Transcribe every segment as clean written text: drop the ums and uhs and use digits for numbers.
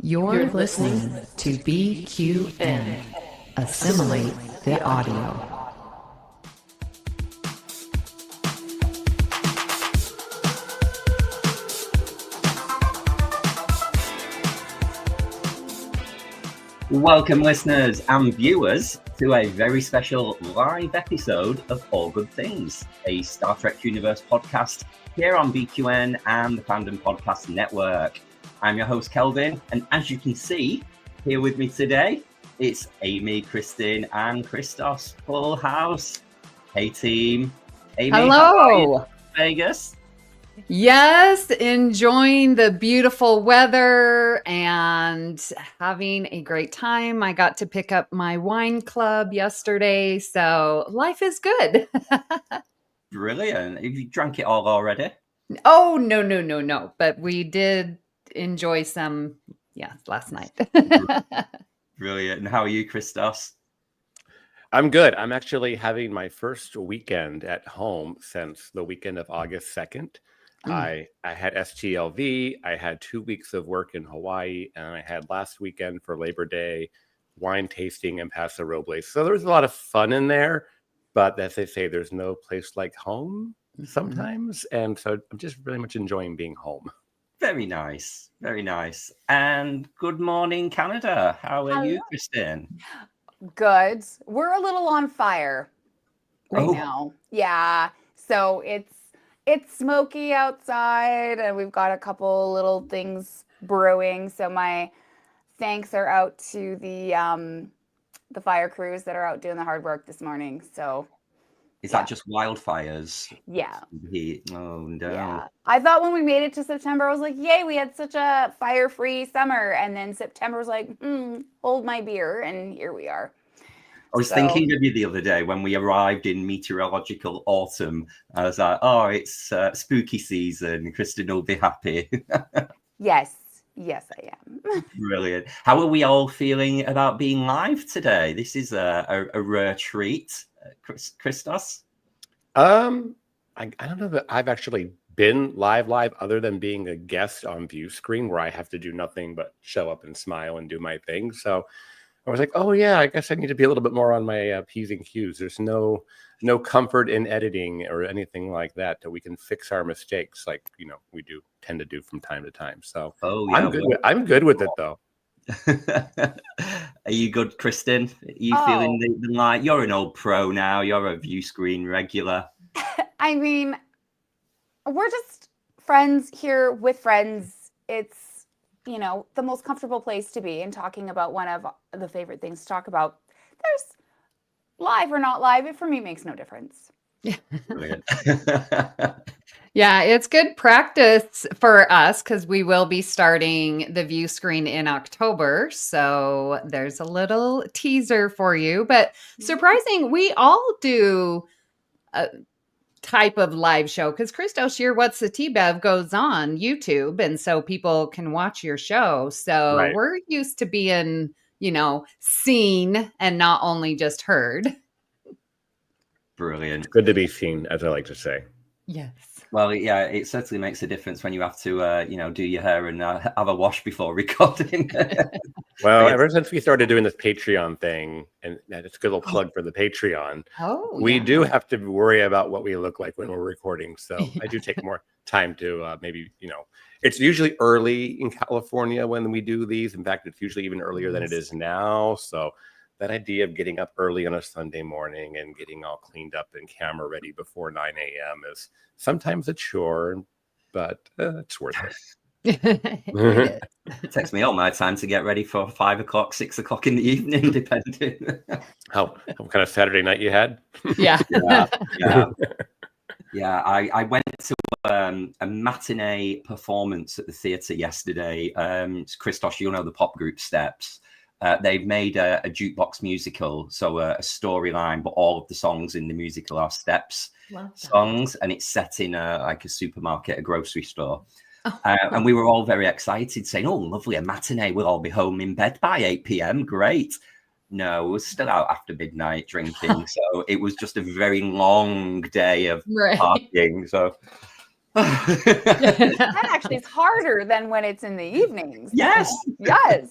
You're listening to BQN. Assimilate the audio. Welcome, listeners and viewers, to a very special live episode of All Good Things, a Star Trek Universe podcast here on BQN and the Fandom Podcast Network. I'm your host, Kelvin, and as you can see, here with me today, it's Amy, Kristin, and Christos. Full house. Hey, team. Amy, Hello. how are you? Vegas? Yes, enjoying the beautiful weather and having a great time. I got to pick up my wine club yesterday, so life is good. Brilliant. Have you drank it all already? Oh, no. But we did enjoy some, last night. Brilliant. And how are you, Christos? I'm good. I'm actually having my first weekend at home since the weekend of August 2nd. I had STLV, I had 2 weeks of work in Hawaii, and I had last weekend for Labor Day wine tasting in Paso Robles. So there was a lot of fun in there, but as they say, there's no place like home sometimes. And so I'm just really much enjoying being home. Very nice. Very nice. And good morning, Canada. How are you, Kristin? Good. We're a little on fire right now. Yeah. So it's smoky outside and we've got a couple little things brewing. So my thanks are out to the fire crews that are out doing the hard work this morning. So is that just wildfires? Yeah. Oh no. Yeah. I thought when we made it to September, I was like, yay, we had such a fire-free summer. And then September was like, hold my beer. And here we are. I was thinking of you the other day when we arrived in meteorological autumn. I was like, oh, it's spooky season. Kristin will be happy. Yes, I am. Brilliant. How are we all feeling about being live today? This is a rare treat. Christos? I don't know that I've actually been live other than being a guest on View Screen where I have to do nothing but show up and smile and do my thing. So I was like, oh yeah, I guess I need to be a little bit more on my P's and Q's. There's no comfort in editing or anything like that we can fix our mistakes like, we do tend to do from time to time. So I'm good with it though. Are you good, Kristin? Are you feeling the light? You're an old pro now. You're a View Screen regular. I mean, we're just friends here with friends. It's the most comfortable place to be and talking about one of the favorite things to talk about. There's live or not live. It for me makes no difference. Brilliant. Yeah, it's good practice for us because we will be starting the View Screen in October. So there's a little teaser for you. But surprising, we all do a type of live show because Christos, your What's the T-Bev goes on YouTube. And so people can watch your show. So We're used to being, seen and not only just heard. Brilliant. It's good to be seen, as I like to say. Yes. Well, yeah, it certainly makes a difference when you have to, do your hair and have a wash before recording. Well, ever since we started doing this Patreon thing, and it's a good little plug for the Patreon, we do have to worry about what we look like when we're recording. So I do take more time to maybe, it's usually early in California when we do these. In fact, it's usually even earlier than it is now. So that idea of getting up early on a Sunday morning and getting all cleaned up and camera ready before 9 a.m. is sometimes a chore, but it's worth it. It takes me all my time to get ready for 5 o'clock, 6 o'clock in the evening, depending. How kind of Saturday night you had? Yeah. Yeah, I went to a matinee performance at the theatre yesterday. Christos, you'll know the pop group Steps. They've made a jukebox musical, so a storyline, but all of the songs in the musical are Steps songs, and it's set in like a supermarket, a grocery store. And we were all very excited, saying, "Oh, lovely, a matinee! We'll all be home in bed by 8 p.m. Great." No, we were still out after midnight drinking, so it was just a very long day of partying. So That actually is harder than when it's in the evenings. Yes. Yes.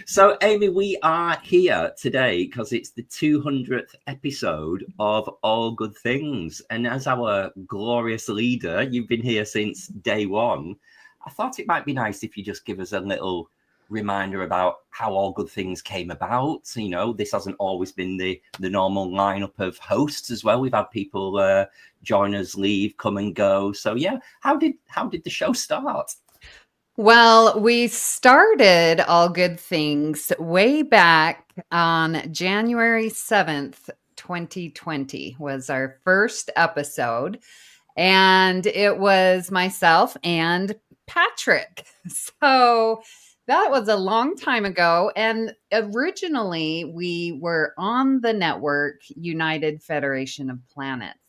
So, Amy, we are here today because it's the 200th episode of All Good Things. And as our glorious leader, you've been here since day one. I thought it might be nice if you just give us a little reminder about how All Good Things came about. You know, this hasn't always been the normal lineup of hosts as well. We've had people join us, leave, come and go. So, yeah, how did the show start? Well, we started All Good Things way back on January 7th, 2020 was our first episode. And it was myself and Patrick. So that was a long time ago. And originally we were on the network United Federation of Planets.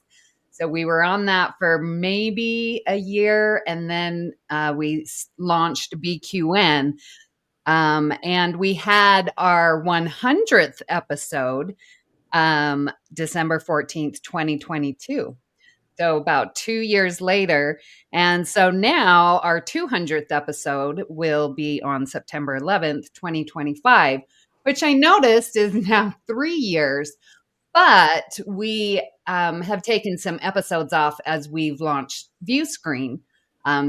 So we were on that for maybe a year, and then we launched BQN. And we had our 100th episode, December 14th, 2022. So about 2 years later. And so now our 200th episode will be on September 11th, 2025, which I noticed is now 3 years. But we have taken some episodes off as we've launched ViewScreen.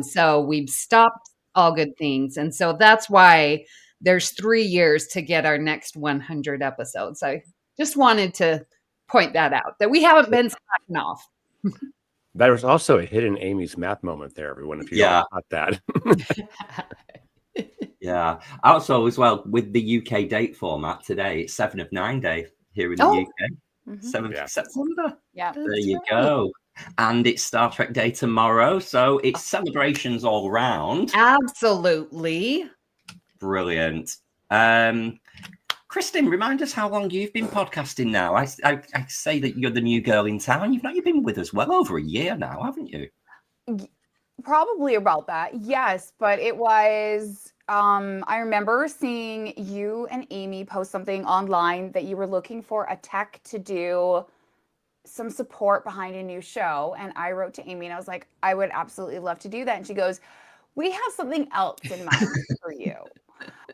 So we've stopped All Good Things. And so that's why there's 3 years to get our next 100 episodes. I just wanted to point that out, that we haven't been slacking off. There was also a hidden Amy's math moment there, everyone, if you all caught that. Yeah. Also, as well, with the UK date format today, it's 7 of 9 day here in the UK. 7th of September. Yeah. There you go. And it's Star Trek Day tomorrow. So it's celebrations all round. Absolutely. Brilliant. Kristen, remind us how long you've been podcasting now. I say that you're the new girl in town. You've been with us well over a year now, haven't you? Probably about that. Yes, but it was I remember seeing you and Amy post something online that you were looking for a tech to do some support behind a new show. And I wrote to Amy and I was like, I would absolutely love to do that. And she goes, we have something else in mind for you.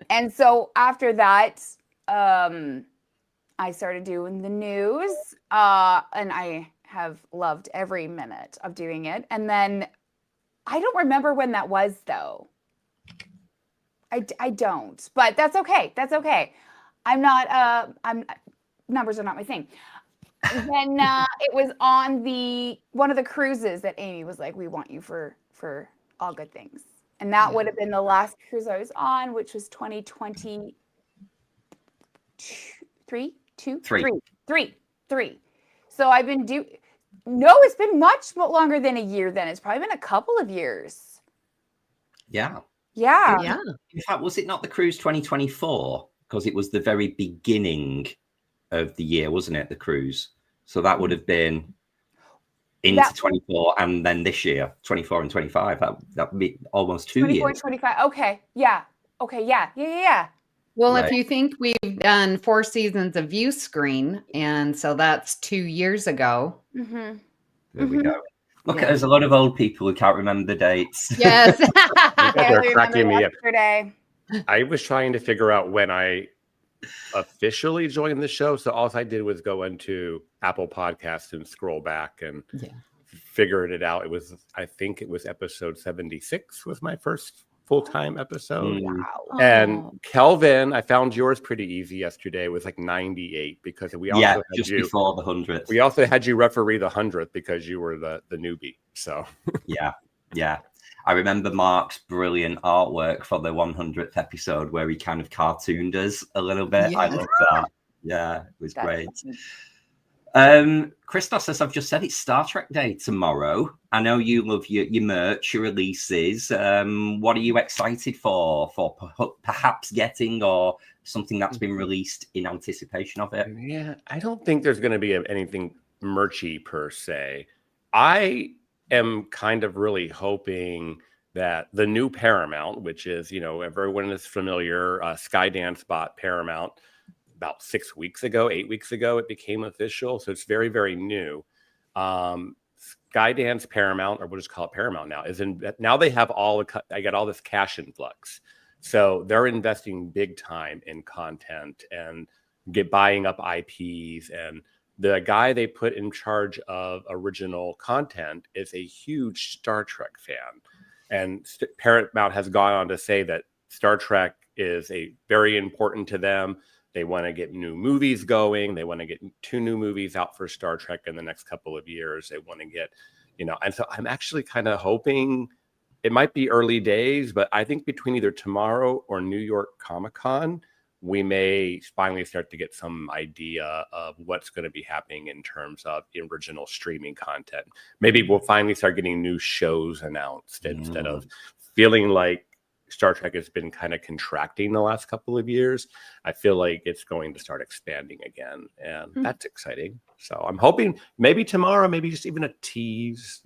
And so after that, I started doing the news and I have loved every minute of doing it. And then I don't remember when that was, though. I don't, but that's okay. That's okay. Numbers are not my thing. Then it was on one of the cruises that Amy was like, we want you for All Good Things. And that would have been the last cruise I was on, which was 2023. So I've been it's been much longer than a year then. It's probably been a couple of years. Yeah. Yeah. In fact, was it not the cruise 2024? Because it was the very beginning of the year, wasn't it? The cruise. So that would have been into 24 and then this year, 24 and 25. That would be almost 2 years. 24 and 25. Okay. Yeah. Okay. Yeah. Well, if you think we've done 4 seasons of ViewScreen, and so that's 2 years ago. There we go. Look at us, a lot of old people who can't remember the dates. Yes. They're cracking me up. I was trying to figure out when I officially joined the show. So all I did was go into Apple Podcasts and scroll back and figured it out. I think it was episode 76 was my first full-time episode. Wow. And Kelvin, I found yours pretty easy yesterday. It was like 98 because we also had just before the 100th. We also had you referee the 100th because you were the newbie. So yeah. I remember Mark's brilliant artwork for the 100th episode where he kind of cartooned us a little bit. I love that. Yeah, it was great. Christos, as I've just said, it's Star Trek Day tomorrow. I know you love your merch, your releases. What are you excited for perhaps getting, or something that's been released in anticipation of it? Yeah, I don't think there's going to be anything merchy per se. I am kind of really hoping that the new Paramount, which is, everyone is familiar, Skydance bought Paramount about 8 weeks ago, it became official. So it's very, very new. Skydance Paramount, or we'll just call it Paramount now, now they have I got all this cash influx. So they're investing big time in content and buying up IPs. And the guy they put in charge of original content is a huge Star Trek fan. And Paramount has gone on to say that Star Trek is very important to them. They want to get new movies going. They want to get 2 new movies out for Star Trek in the next couple of years. They want to get, and so I'm actually kind of hoping, it might be early days, but I think between either tomorrow or New York Comic-Con, we may finally start to get some idea of what's going to be happening in terms of original streaming content. Maybe we'll finally start getting new shows announced instead of feeling like Star Trek has been kind of contracting the last couple of years. I feel like it's going to start expanding again, and that's exciting. So I'm hoping maybe tomorrow, maybe just even a tease,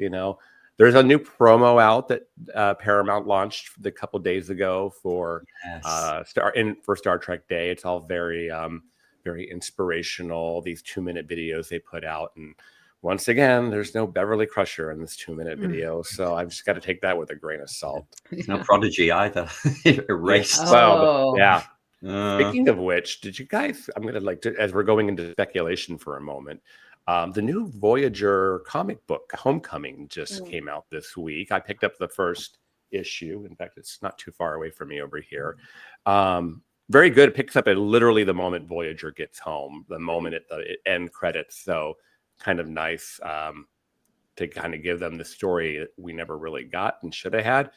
There's a new promo out that Paramount launched a couple of days ago for Star Trek Day. It's all very very inspirational. These 2-minute videos they put out, and once again, there's no Beverly Crusher in this 2-minute video, so I've just got to take that with a grain of salt. There's no Prodigy either. Erased. Well, yeah. Speaking of which, did you guys? I'm gonna as we're going into speculation for a moment. The new Voyager comic book, Homecoming, just came out this week. I picked up the first issue. In fact, it's not too far away from me over here. Very good. It picks up at literally the moment Voyager gets home, the moment at the end credits. So kind of nice to kind of give them the story that we never really got and should have had.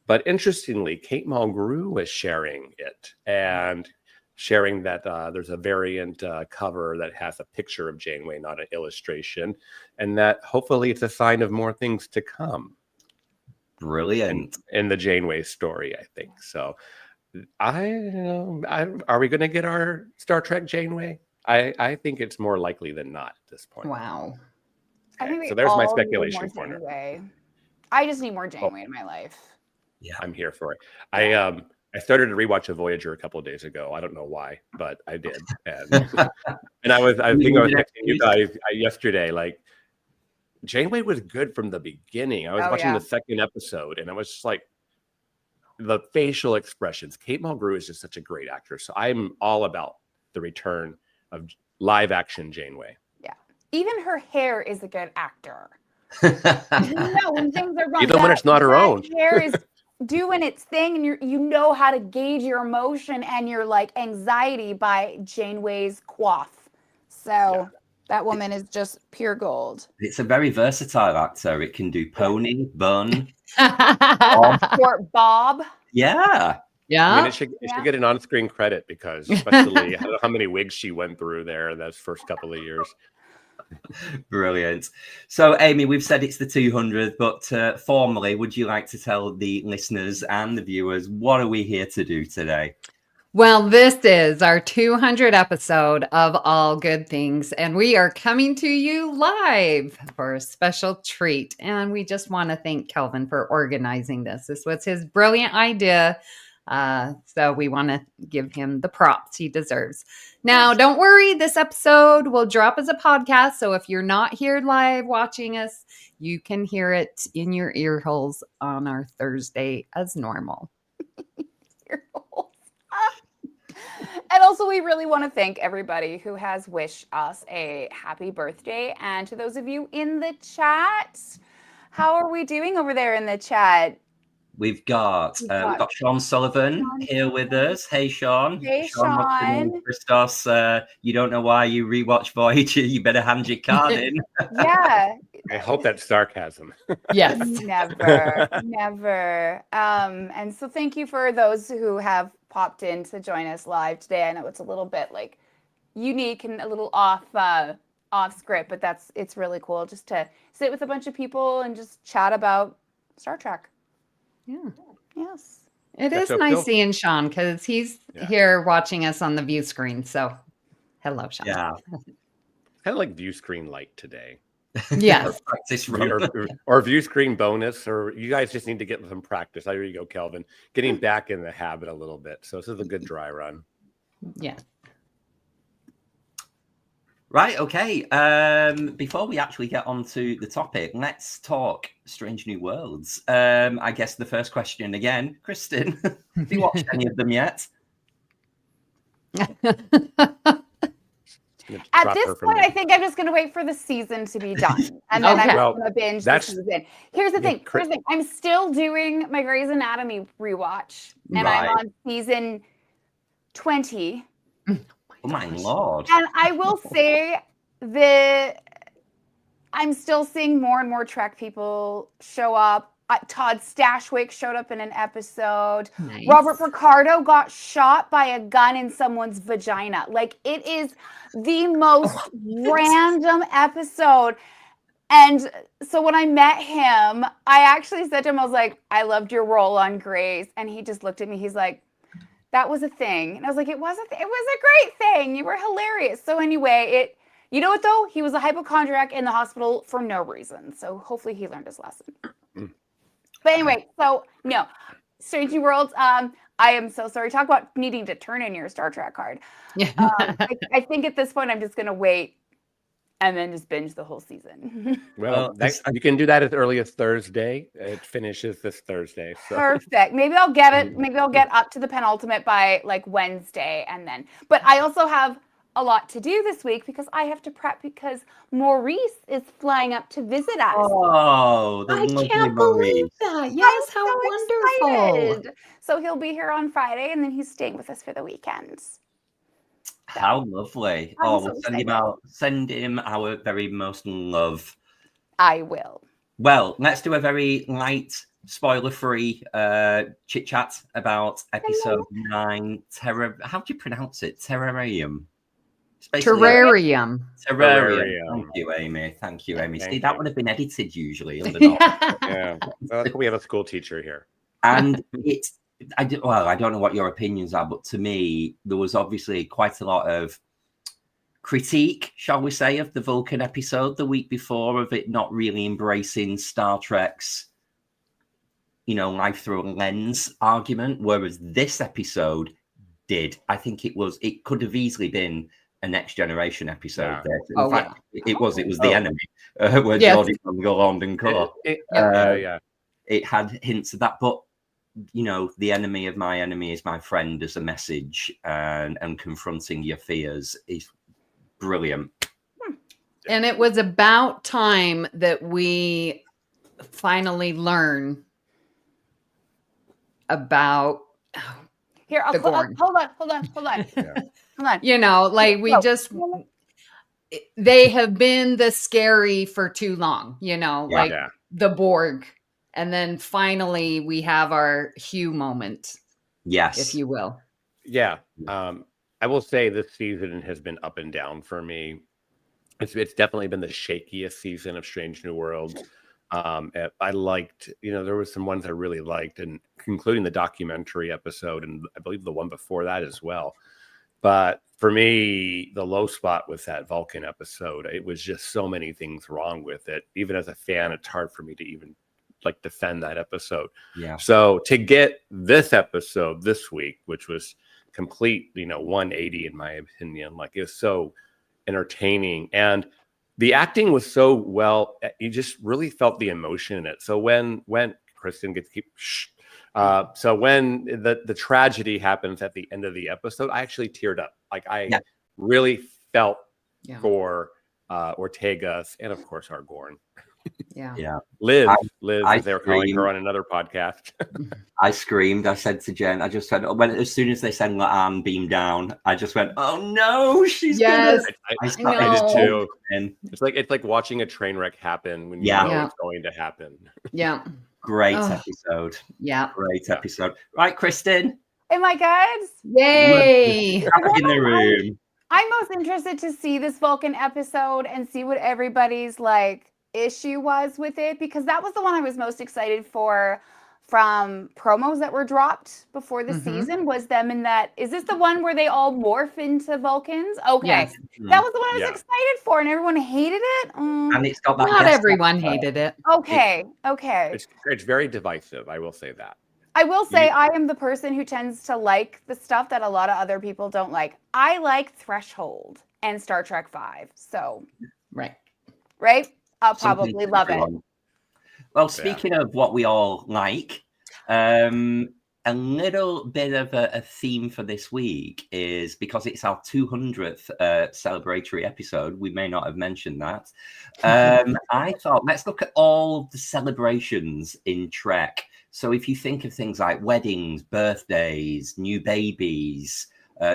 But interestingly, Kate Mulgrew is sharing it and sharing that there's a variant cover that has a picture of Janeway, not an illustration, and that hopefully it's a sign of more things to come. Brilliant. In the Janeway story, I think. So are we going to get our Star Trek Janeway? I think it's more likely than not at this point. Wow. Okay, I think so there's my speculation corner. I just need more Janeway in my life. Yeah, I'm here for it. I started to rewatch a Voyager a couple of days ago. I don't know why, but I did. And, and I think I was texting you guys yesterday, like, Janeway was good from the beginning. I was watching the second episode, and I was just like, the facial expressions. Kate Mulgrew is just such a great actress. So I'm all about the return of live action Janeway. Yeah. Even her hair is a good actor. When things are wrong. Even when it's not her own. Hair is doing its thing, and you know how to gauge your emotion and your anxiety by Janeway's coif. So that woman is just pure gold. It's a very versatile actor. It can do pony, bun, short bob. Yeah. Yeah. I mean, it should get an on-screen credit because especially I don't know how many wigs she went through there in those first couple of years. Brilliant. So, Amy, we've said it's the 200th, but formally, would you like to tell the listeners and the viewers what are we here to do today? Well, this is our 200th episode of All Good Things, and we are coming to you live for a special treat. And we just want to thank Kelvin for organizing this. This was his brilliant idea. So we want to give him the props he deserves. Now, don't worry, this episode will drop as a podcast. So if you're not here live watching us, you can hear it in your ear holes on our Thursday as normal. And also, we really want to thank everybody who has wished us a happy birthday. And to those of you in the chat, how are we doing over there in the chat? We've got Sean Sullivan here with us. Hey, Sean. Hey, Sean. Christos, you don't know why you rewatch Voyager. You better hand your card in. Yeah. I hope that's sarcasm. Yes. Never. And so thank you for those who have popped in to join us live today. I know it's a little bit unique and a little off script, but it's really cool just to sit with a bunch of people and just chat about Star Trek. Yeah. Yes. It is nice seeing Sean because he's here watching us on the view screen. So hello, Sean. Yeah. Kind of like view screen light today. Yes. or view screen bonus, or you guys just need to get some practice. There you go, Kelvin. Getting back in the habit a little bit. So this is a good dry run. Yeah. Right, okay. Before we actually get on to the topic, let's talk Strange New Worlds. I guess the first question again, Kristen, have you watched any of them yet? At this point, I think I'm just going to wait for the season to be done. And then I'm going to binge the season. Here's the thing. I'm still doing my Grey's Anatomy rewatch. And I'm on season 20. Oh my Lord. And I will say that I'm still seeing more and more Trek people show up. Todd Stashwick showed up in an episode. Nice. Robert Picardo got shot by a gun in someone's vagina. Like, it is the most random episode. And so when I met him, I actually said to him, I was like, I loved your role on Grey's. And he just looked at me. He's like, that was a thing. And I was like, it was a great thing. You were hilarious. So anyway, you know what though? He was a hypochondriac in the hospital for no reason. So hopefully he learned his lesson. But anyway, so no, Strange New Worlds. I am so sorry. Talk about needing to turn in your Star Trek card. Yeah. I think at this point I'm just gonna wait and then just binge the whole season. Well, you can do that as early as Thursday. It finishes this Thursday. So. Perfect. Maybe I'll get it. Maybe I'll get up to the penultimate by like Wednesday, and then. But I also have a lot to do this week because I have to prep because Maurice is flying up to visit us. Oh, I can't believe that. Yes, how wonderful. Excited. So he'll be here on Friday and then he's staying with us for the weekend. How lovely. We'll send him our very most love. I will. Well, let's do a very light, spoiler-free chit-chat about episode 9, how do you pronounce it? Terrarium. Terrarium. Thank you, Amy. See, that would have been edited usually. Yeah. Well, we have a school teacher here. And I don't know what your opinions are, but to me, there was obviously quite a lot of critique, shall we say, of the Vulcan episode the week before, of it not really embracing Star Trek's, life through a lens argument, whereas this episode did. I think it could have easily been a Next Generation episode. Yeah. In fact, it was the enemy where Geordi from London Core. It had hints of that, but the enemy of my enemy is my friend as a message, and confronting your fears is brilliant. And it was about time that we finally learn about here. Hold on. Yeah. They have been the scary for too long, the Borg. And then finally we have our Hugh moment. Yes. If you will. Yeah. I will say this season has been up and down for me. It's definitely been the shakiest season of Strange New Worlds. I liked, there were some ones I really liked, and including the documentary episode, and I believe the one before that as well. But for me, the low spot was that Vulcan episode. It was just so many things wrong with it. Even as a fan, it's hard for me to even defend that episode. Yeah. So to get this episode this week, which was complete, 180 in my opinion, it was so entertaining, and the acting was so well. You just really felt the emotion in it. So when Kristen gets so when the tragedy happens at the end of the episode, I actually teared up. I really felt for Ortegas and of course Argorn. Yeah. Liz, as they're calling her on another podcast. I screamed. I said to Jen, I just said, as soon as they said Laan beam down, I just went, oh no, she's gonna. I did too. And it's like watching a train wreck happen when you know it's going to happen. Yeah. Great episode. Yeah. Great episode. Right, Kristen. Am I good? Yay. In the room. I'm most interested to see this Vulcan episode and see what everybody's issue was with it, because that was the one I was most excited for from promos that were dropped before the season, was them in that. Is this the one where they all morph into Vulcans? Okay. Yes. That was the one I was excited for, and everyone hated it. And it's got that. Not everyone hated it. Okay. It's very divisive, I will say that. I will say I am the person who tends to like the stuff that a lot of other people don't like. I like Threshold. and Star Trek 5. So, right. I'll Something probably for love it. everyone. Well, speaking of what we all like, a little bit of a theme for this week is because it's our 200th celebratory episode. We may not have mentioned that. I thought, let's look at all the celebrations in Trek. So if you think of things like weddings, birthdays, new babies,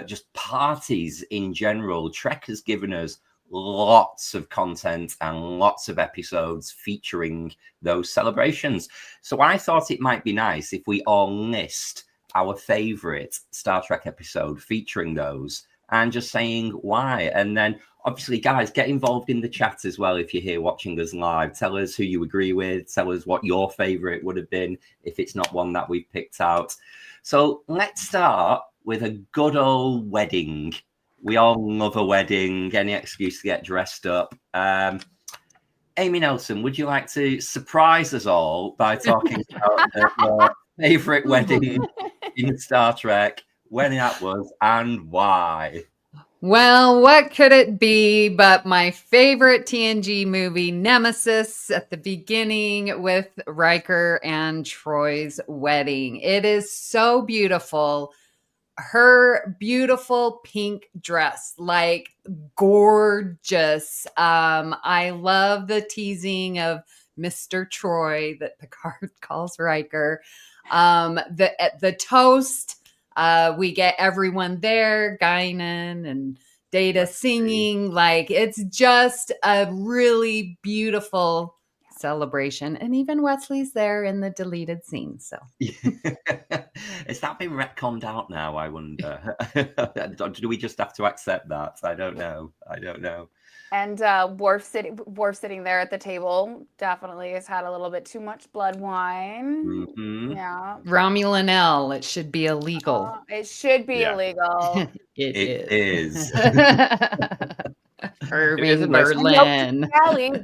just parties in general, Trek has given us lots of content and lots of episodes featuring those celebrations. So I thought it might be nice if we all list our favorite Star Trek episode featuring those and just saying why. And then obviously, guys, get involved in the chat as well. If you're here watching us live, tell us who you agree with, tell us what your favorite would have been if it's not one that we've picked out. So let's start with a good old wedding. We all love a wedding, any excuse to get dressed up. Amy Nelson, would you like to surprise us all by talking about your favorite wedding in Star Trek, when that was, and why? Well, what could it be but my favorite TNG movie, Nemesis, at the beginning with Riker and Troy's wedding. It is so beautiful. Her beautiful pink dress, like gorgeous. I love the teasing of Mr. Troy that Picard calls Riker. The toast, we get everyone there, Guinan and Data singing. Like, it's just a really beautiful celebration, and even Wesley's there in the deleted scene. So has that been retconned out now? I wonder. Do we just have to accept that? I don't know. And Worf sitting there at the table definitely has had a little bit too much blood wine. Mm-hmm. Yeah. Romulan L, it should be illegal. It should be illegal. It is. Irving Berlin.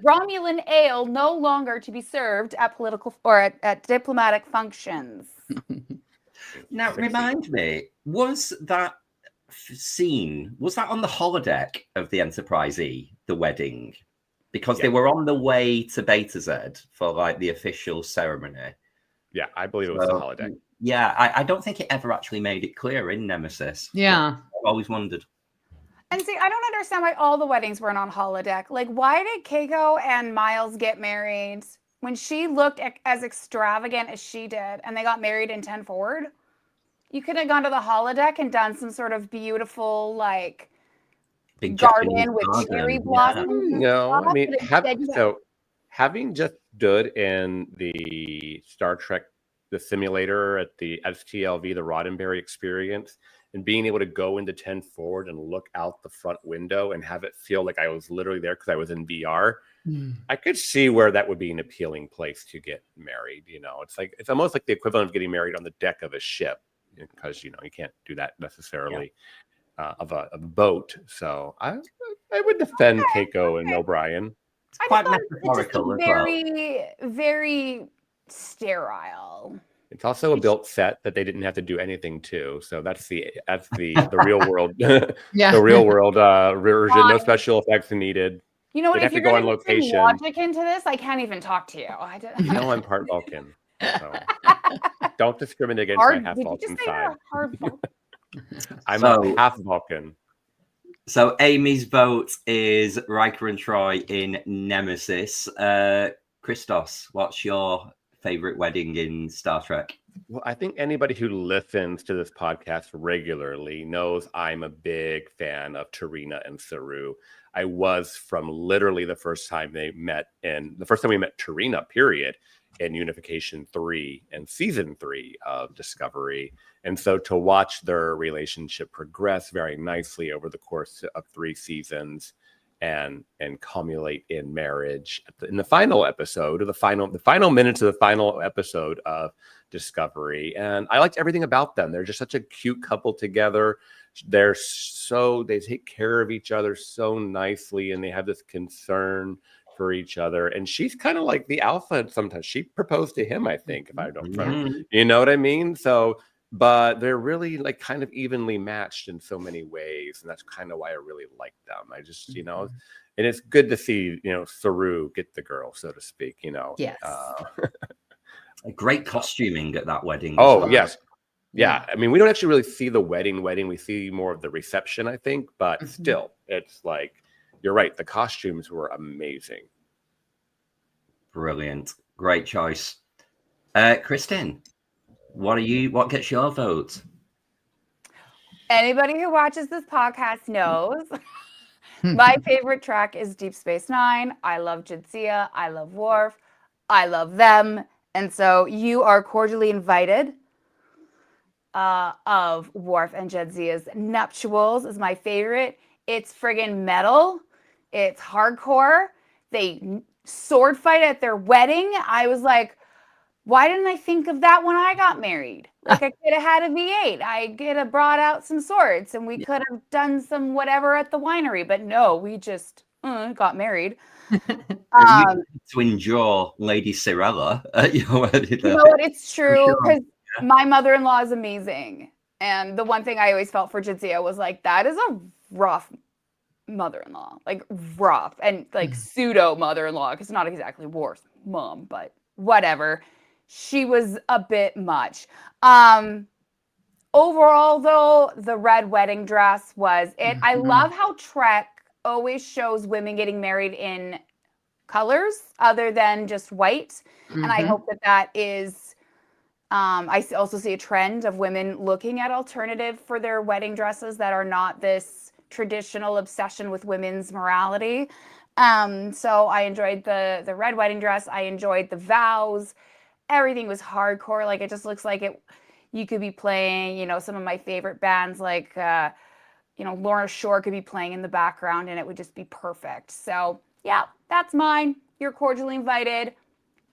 Romulan ale no longer to be served at political or at diplomatic functions. Now, remind me, was that scene, was that on the holodeck of the Enterprise E, the wedding? Because they were on the way to Beta Z for like the official ceremony. Yeah, I believe it was the holodeck. Yeah, I don't think it ever actually made it clear in Nemesis. Yeah. I've always wondered. And see, I don't understand why all the weddings weren't on holodeck. Like, why did Keiko and Miles get married when she looked as extravagant as she did and they got married in 10 Forward? You could have gone to the holodeck and done some sort of beautiful, like, big garden with cherry blossoms. No, I mean, having just stood in the Star Trek, the simulator at the STLV, the Roddenberry experience, and being able to go into 10 Forward and look out the front window and have it feel like I was literally there because I was in VR, I could see where that would be an appealing place to get married. You know, it's almost like the equivalent of getting married on the deck of a ship, because you can't do that necessarily of a boat. So I would defend Keiko and O'Brien. It's quite metaphorical as well. Very sterile. It's also a built set that they didn't have to do anything to. So that's the real world, the real world version. No special effects needed. You know what? If you're going to bring logic into this, I can't even talk to you. You know I'm part Vulcan. So don't discriminate against my half Vulcan side. I'm a half Vulcan. So Amy's vote is Riker and Troy in Nemesis. Christos, what's your favorite wedding in Star Trek? Well, I think anybody who listens to this podcast regularly knows I'm a big fan of Tarina and Saru. I was from literally the first time we met Tarina, period, in Unification 3 and Season 3 of Discovery. And so to watch their relationship progress very nicely over the course of 3 seasons and culminate in marriage in the final episode, or the final minutes of the final episode of Discovery. And I liked everything about them. They're just such a cute couple together. They take care of each other so nicely, and they have this concern for each other. And she's kind of like the alpha sometimes. She proposed to him, I think, if I don't remember. You know what I mean? So but they're really like kind of evenly matched in so many ways, and that's kind of why I really like them. I just, you know, and it's good to see, you know, Saru get the girl, so to speak, you know. Yes. A great costuming at that wedding. Oh, well. yes. Yeah. I mean, we don't actually really see the wedding. We see more of the reception, I think, but still, it's like, you're right. The costumes were amazing. Brilliant. Great choice. Kristen, what gets your vote? Anybody who watches this podcast knows my favorite track is Deep Space Nine. I love Jadzia. I love Worf. I love them. And so you are cordially invited. Of Worf and Jadzia's nuptials is my favorite. It's friggin' metal. It's hardcore. They sword fight at their wedding. I was like, why didn't I think of that when I got married? Like, I could have had a V8. I could have brought out some swords and we could have done some whatever at the winery. But no, we just got married. You to endure Lady Cirella at your wedding. You know what? It's true, because my mother-in-law is amazing. And the one thing I always felt for Jadzia was like, that is a rough mother-in-law. Like, rough. And like pseudo mother-in-law, because not exactly Worf's mom, but whatever. She was a bit much. Overall, though, the red wedding dress was it. I love how Trek always shows women getting married in colors other than just white. And I hope that is, I also see a trend of women looking at alternative for their wedding dresses that are not this traditional obsession with women's morality. So I enjoyed the red wedding dress. I enjoyed the vows. Everything was hardcore. Like, it just looks like you could be playing, you know, some of my favorite bands, like, you know, Lorna Shore could be playing in the background and it would just be perfect. So yeah, that's mine. You're cordially invited.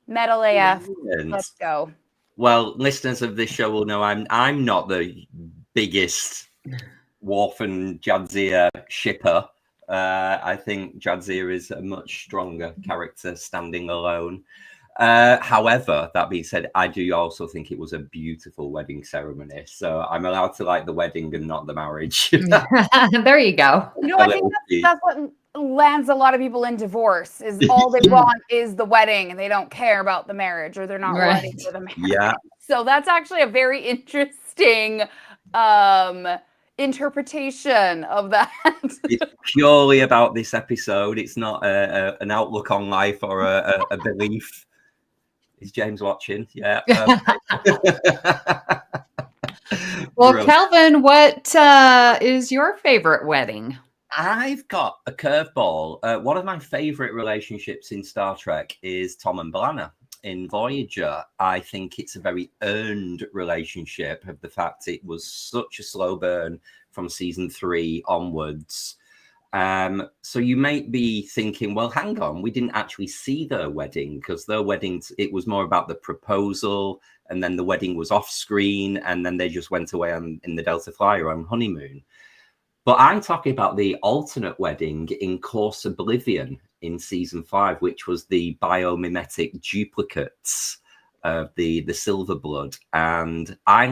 Metal AF. Let's go. Well, listeners of this show will know I'm not the biggest Worf and Jadzia shipper. I think Jadzia is a much stronger character standing alone. However, that being said, I do also think it was a beautiful wedding ceremony. So I'm allowed to like the wedding and not the marriage. There you go. You know, I think that's what lands a lot of people in divorce, is all they want is the wedding and they don't care about the marriage, or they're not ready for the marriage. Yeah. So that's actually a very interesting interpretation of that. It's purely about this episode. It's not an outlook on life or a belief. Is James watching? Yeah. Well, brilliant. Kelvin, what is your favorite wedding? I've got a curveball. One of my favorite relationships in Star Trek is Tom and B'Elanna in Voyager. I think it's a very earned relationship, of the fact it was such a slow burn from season 3 onwards. So you might be thinking, well, hang on, we didn't actually see their wedding, because their weddings, it was more about the proposal, and then the wedding was off screen, and then they just went away in the Delta Flyer on honeymoon. But I'm talking about the alternate wedding in Course Oblivion in season 5, which was the biomimetic duplicates of the silver blood. And I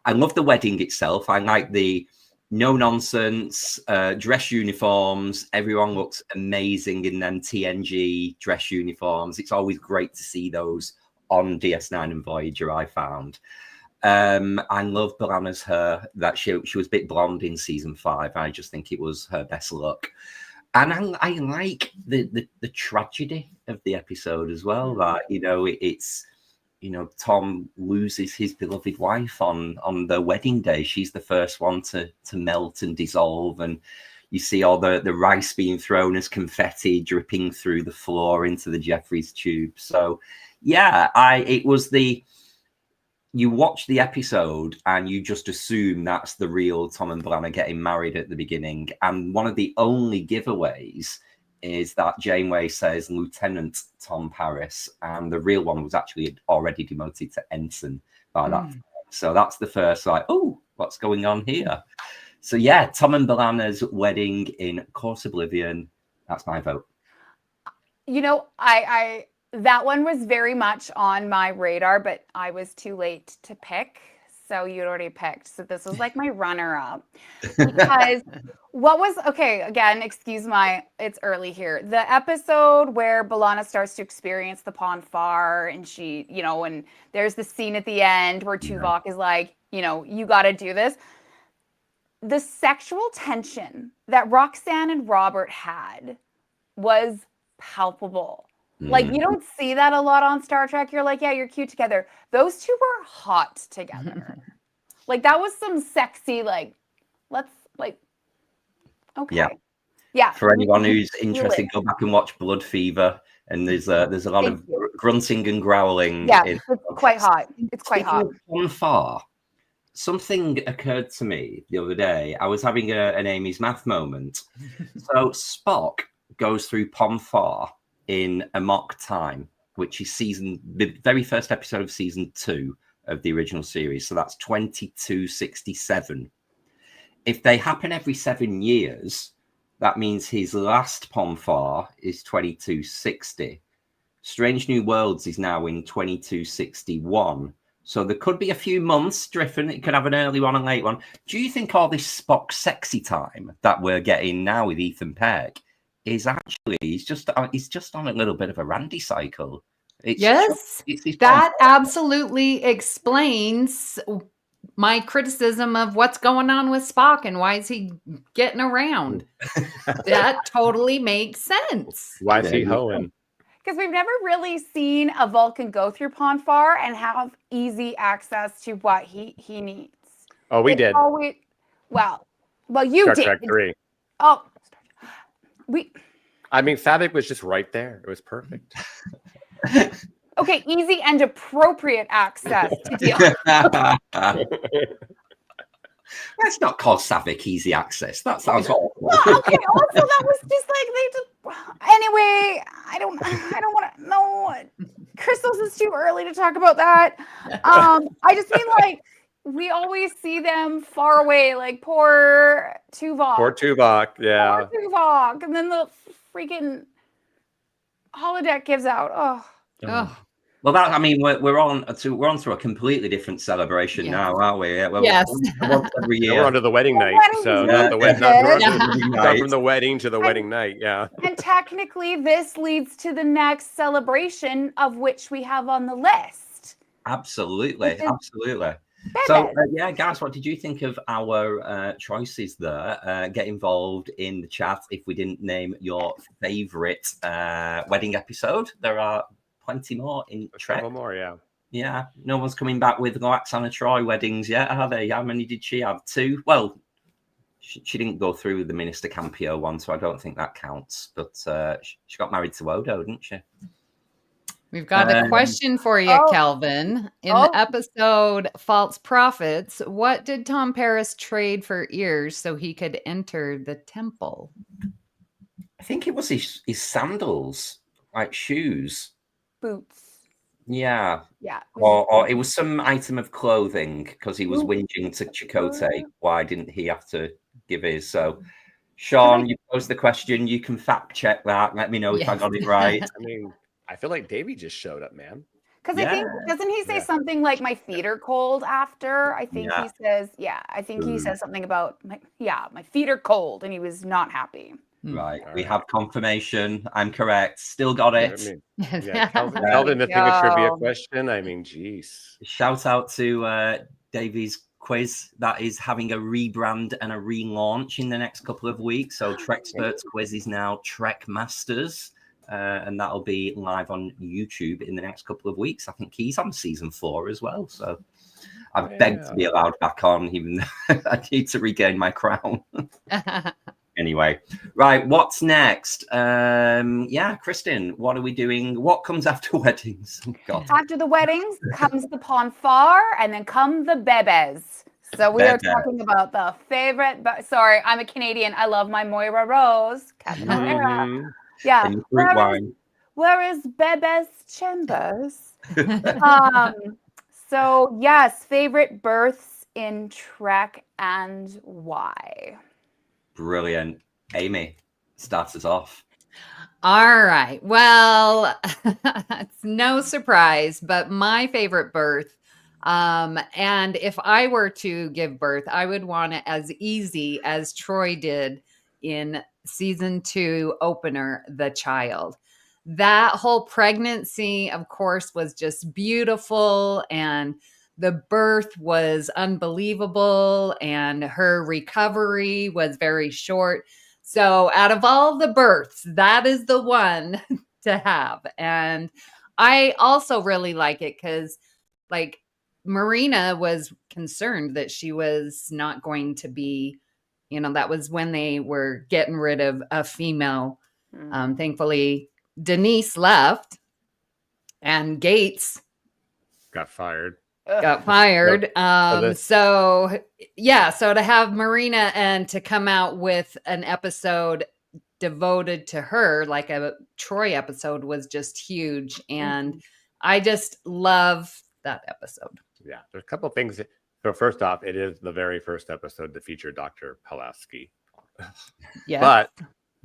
love the wedding itself. I like the no nonsense dress uniforms. Everyone looks amazing in them TNG dress uniforms. It's always great to see those on DS9 and Voyager, I found. I love B'Elanna's hair. That she was a bit blonde in season 5. I just think it was her best look. And I like the tragedy of the episode as well. That, you know, it's, you know, Tom loses his beloved wife on their wedding day. She's the first one to melt and dissolve, and you see all the rice being thrown as confetti dripping through the floor into the Jeffries tube. So yeah, you watch the episode and you just assume that's the real Tom and B'Elanna getting married at the beginning. And one of the only giveaways is that Janeway says Lieutenant Tom Paris, and the real one was actually already demoted to ensign by that time. So that's the first, like, oh, what's going on here? So yeah, Tom and B'Elanna's wedding in Course Oblivion. That's my vote. You know, I that one was very much on my radar, but I was too late to pick. So you'd already picked. So this was like my runner-up. Because okay, again, excuse it's early here. The episode where B'Elanna starts to experience the Pon farr, and she, and there's the scene at the end where Tuvok is like, you got to do this. The sexual tension that Roxanne and Robert had was palpable. Like, you don't see that a lot on Star Trek. You're like, yeah, you're cute together. Those two were hot together. Like, that was some sexy, like, let's, like, okay. Yeah. For anyone who's interested, go back and watch Blood Fever. And there's a lot of grunting and growling. Yeah, it's quite hot. It's quite hot. Pon farr, something occurred to me the other day. I was having an Amy's Math moment. So Spock goes through Pon farr in Amok Time, which is the very first episode of season 2 of the original series. So that's 2267. If they happen every 7 years, that means his last Pon farr is 2260. Strange New Worlds is now in 2261. So there could be a few months different. It could have an early one and late one. Do you think all this Spock sexy time that we're getting now with Ethan Peck is actually he's just on a little bit of a Randy cycle? That absolutely explains my criticism of what's going on with Spock and why is he getting around. That totally makes sense. Why is he hoeing? Because we've never really seen a Vulcan go through Pon farr and have easy access to what he needs. Oh, we did. Well, you Star did. Trek 3. Oh, I mean, Saavik was just right there. It was perfect. Okay, easy and appropriate access to deal. Let's not call Saavik easy access. That sounds awful. Well, okay, also that was just like anyway, I don't want to know. Crystals is too early to talk about that. I just mean like we always see them far away, like poor Tuvok. Poor Tuvok, yeah. Poor Tuvok. And then the freaking holodeck gives out. Oh. Well, we're on to a completely different celebration now, aren't we? Yeah, yes. Every year. We're on to the wedding night, so not the wedding. Not from the wedding to the wedding night. Yeah. And technically, this leads to the next celebration of which we have on the list. Absolutely. So, guys, what did you think of our choices there? Get involved in the chat if we didn't name your favorite wedding episode. There are plenty more in Trek. Several more, yeah. Yeah, no one's coming back with Loaxana Troy weddings yet, are they? How many did she have? 2? Well, she didn't go through with the Minister Campio one, so I don't think that counts. But she got married to Odo, didn't she? We've got a question for you, Kelvin. In the episode False Prophets, what did Tom Paris trade for ears so he could enter the temple? I think it was his sandals, like shoes. Boots. Yeah. Yeah. Or it was some item of clothing because he was whinging to Chakotay. Why didn't he have to give his? So, Sean, you posed the question. You can fact check that. Let me know if I got it right. I mean, I feel like Davey just showed up, man. Because I think, doesn't he say something like my feet are cold after? I think he says, he says something about, my feet are cold. And he was not happy. Right. We have confirmation. I'm correct. Still got it. Kelvin, the thing a trivia question. I mean, geez. Shout out to Davey's quiz that is having a rebrand and a relaunch in the next couple of weeks. So Trexperts quiz is now Trek Masters. And that'll be live on YouTube in the next couple of weeks. I think he's on season 4 as well. So I've begged to be allowed back on, even though I need to regain my crown. Anyway, right, what's next? Kristen, what are we doing? What comes after weddings? God. After the weddings comes the Pon farr, and then come the bebes. So we are talking about the favorite. Sorry, I'm a Canadian. I love my Moira Rose, Captain O'Hara. Yeah. Where is Bebe's Chambers? So yes, favorite births in Trek and why? Brilliant. Amy, start us off. All right. Well, it's no surprise, but my favorite birth And if I were to give birth, I would want it as easy as Troy did in season 2 opener, The Child. That whole pregnancy, of course, was just beautiful, and the birth was unbelievable, and her recovery was very short. So out of all the births, that is the one to have. And I also really like it because, like, Marina was concerned that she was not going to be, that was when they were getting rid of a female. Thankfully, Denise left and Gates got fired. So to have Marina and to come out with an episode devoted to her, like a Troy episode, was just huge. And I just love that episode. Yeah, there's a couple of things. So first off, it is the very first episode to feature Dr. Pulaski. Yeah. But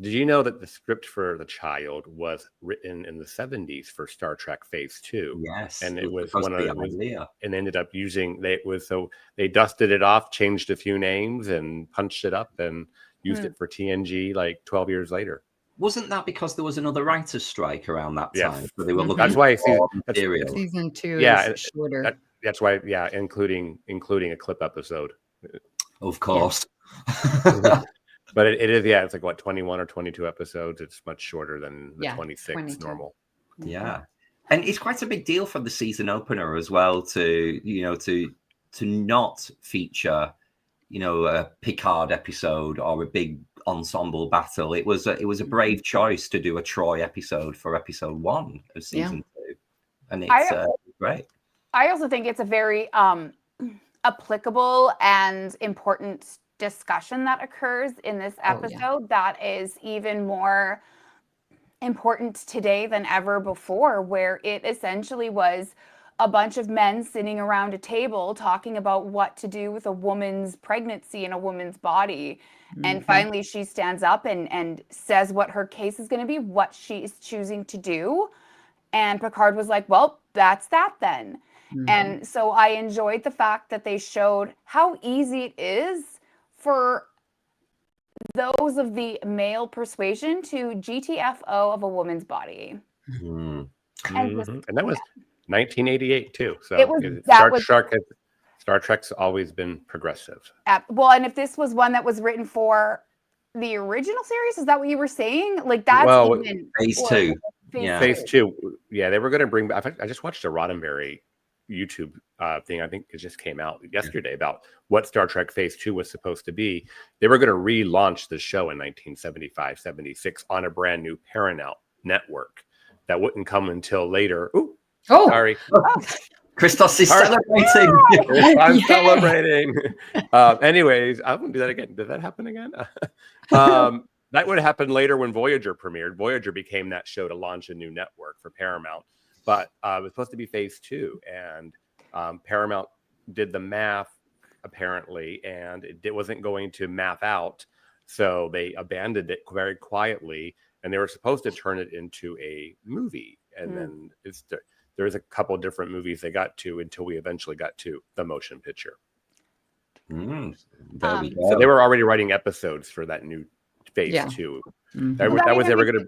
did you know that the script for The Child was written in the 70s for Star Trek Phase 2? Yes. And it was one of the, and ended up using, they dusted it off, changed a few names and punched it up and used it for TNG like 12 years later. Wasn't that because there was another writer's strike around that time? Yes. So they were looking that's why material. Season 2 is shorter. That's why, including a clip episode. Of course. Yeah. But it is, it's like what, 21 or 22 episodes. It's much shorter than the 26 22. Normal. Yeah. And it's quite a big deal for the season opener as well to not feature, a Picard episode or a big ensemble battle. It was a brave choice to do a Troy episode for episode 1 of season 2. And it's great. I also think it's a very applicable and important discussion that occurs in this episode that is even more important today than ever before, where it essentially was a bunch of men sitting around a table talking about what to do with a woman's pregnancy in a woman's body. And finally she stands up and says what her case is going to be, what she is choosing to do. And Picard was like, well, that's that then. And so I enjoyed the fact that they showed how easy it is for those of the male persuasion to GTFO of a woman's body. And that was 1988 too. So Star Trek's always been progressive. Well, and if this was one that was written for the original series, is that what you were saying? Like that's Phase 2. Phase 2. Yeah, they were going to bring back. I just watched a Roddenberry YouTube thing. I think it just came out yesterday about what Star Trek Phase 2 was supposed to be. They were going to relaunch the show in 1975, 76 on a brand new Paramount network that wouldn't come until later. Sorry. Christos is celebrating. I'm celebrating. Anyways, I'm going to do that again. Did that happen again? That would happen later when Voyager premiered. Voyager became that show to launch a new network for Paramount. But it was supposed to be Phase 2, and Paramount did the math, apparently, and it wasn't going to math out. So they abandoned it very quietly, and they were supposed to turn it into a movie. And then there's a couple different movies they got to until we eventually got to the motion picture. So they were already writing episodes for that new Phase 2. That was they were going to...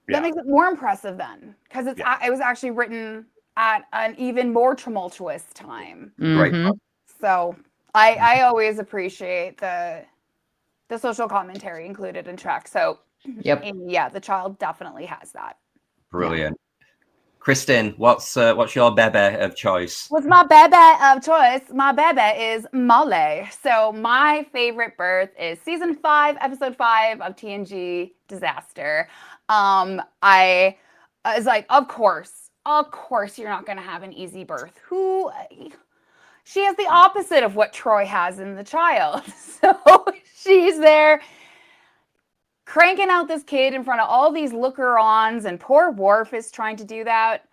That makes it more impressive then, because it was actually written at an even more tumultuous time. Right. So I always appreciate the social commentary included in Trek. So The Child definitely has that. Brilliant. Kristen, what's your bebe of choice? What's my bebe of choice? My bebe is Molly. So my favorite birth is season 5, episode 5 of TNG Disaster. I was like, of course you're not going to have an easy birth. She has the opposite of what Troy has in The Child. So she's there cranking out this kid in front of all these looker-ons, and poor Worf is trying to do that.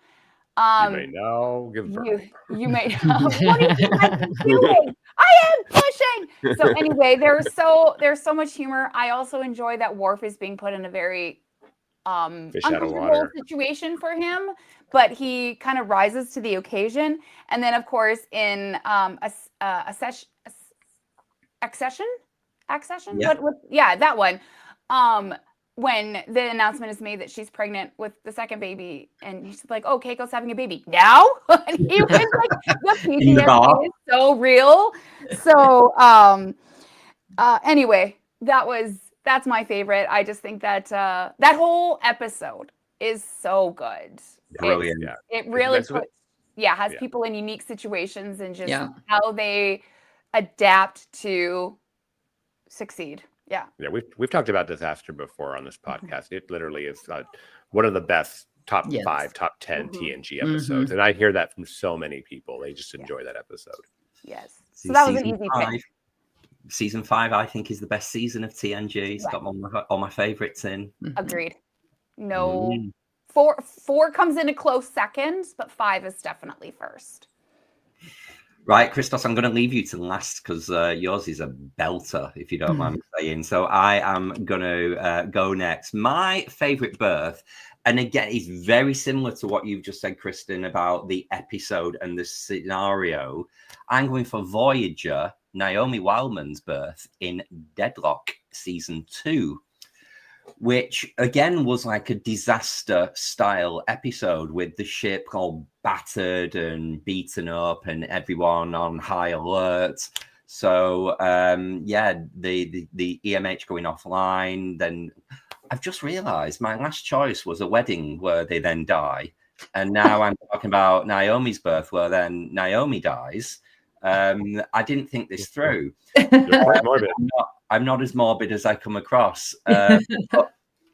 You may now give birth. You may know. What do you think I'm doing? I am pushing. So anyway, there's so much humor. I also enjoy that Worf is being put in a very uncomfortable situation for him, but he kind of rises to the occasion. And then, of course, in Accession, yeah. that one. When the announcement is made that she's pregnant with the second baby, and he's like, "Oh, Keiko's having a baby now." And he was like, "The PTSD is so real." So, anyway, that's my favorite. I just think that that whole episode is so good. Brilliant. It really has people in unique situations and just how they adapt to succeed. Yeah. Yeah, we've talked about disaster before on this podcast. It literally is one of the best top 5, top 10 TNG episodes. And I hear that from so many people. They just enjoy that episode. Yes. So that was an easy pick. Season 5, I think, is the best season of TNG. It's got all my favorites in. Agreed. No. 4 comes in a close second, but 5 is definitely first. Right, Christos, I'm going to leave you to last because yours is a belter, if you don't mind me saying. So I am going to go next. My favorite birth, and again, it's very similar to what you've just said, Kristen, about the episode and the scenario. I'm going for Voyager, Naomi Wildman's birth in Deadlock Season 2. Which again was like a disaster style episode with the ship all battered and beaten up and everyone on high alert. So the EMH going offline. Then I've just realized my last choice was a wedding where they then die. And now I'm talking about Naomi's birth where then Naomi dies. I didn't think this through. I'm not as morbid as I come across.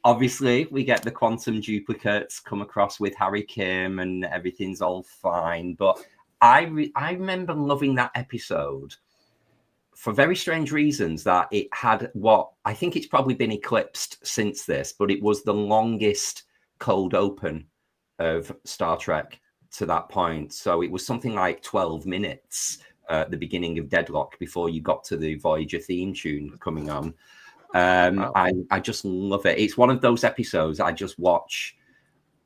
Obviously, we get the quantum duplicates come across with Harry Kim and everything's all fine. But I remember loving that episode for very strange reasons, that it had what I think it's probably been eclipsed since this, but it was the longest cold open of Star Trek to that point. So it was something like 12 minutes at the beginning of Deadlock before you got to the Voyager theme tune coming on. Wow. I just love it. It's one of those episodes I just watch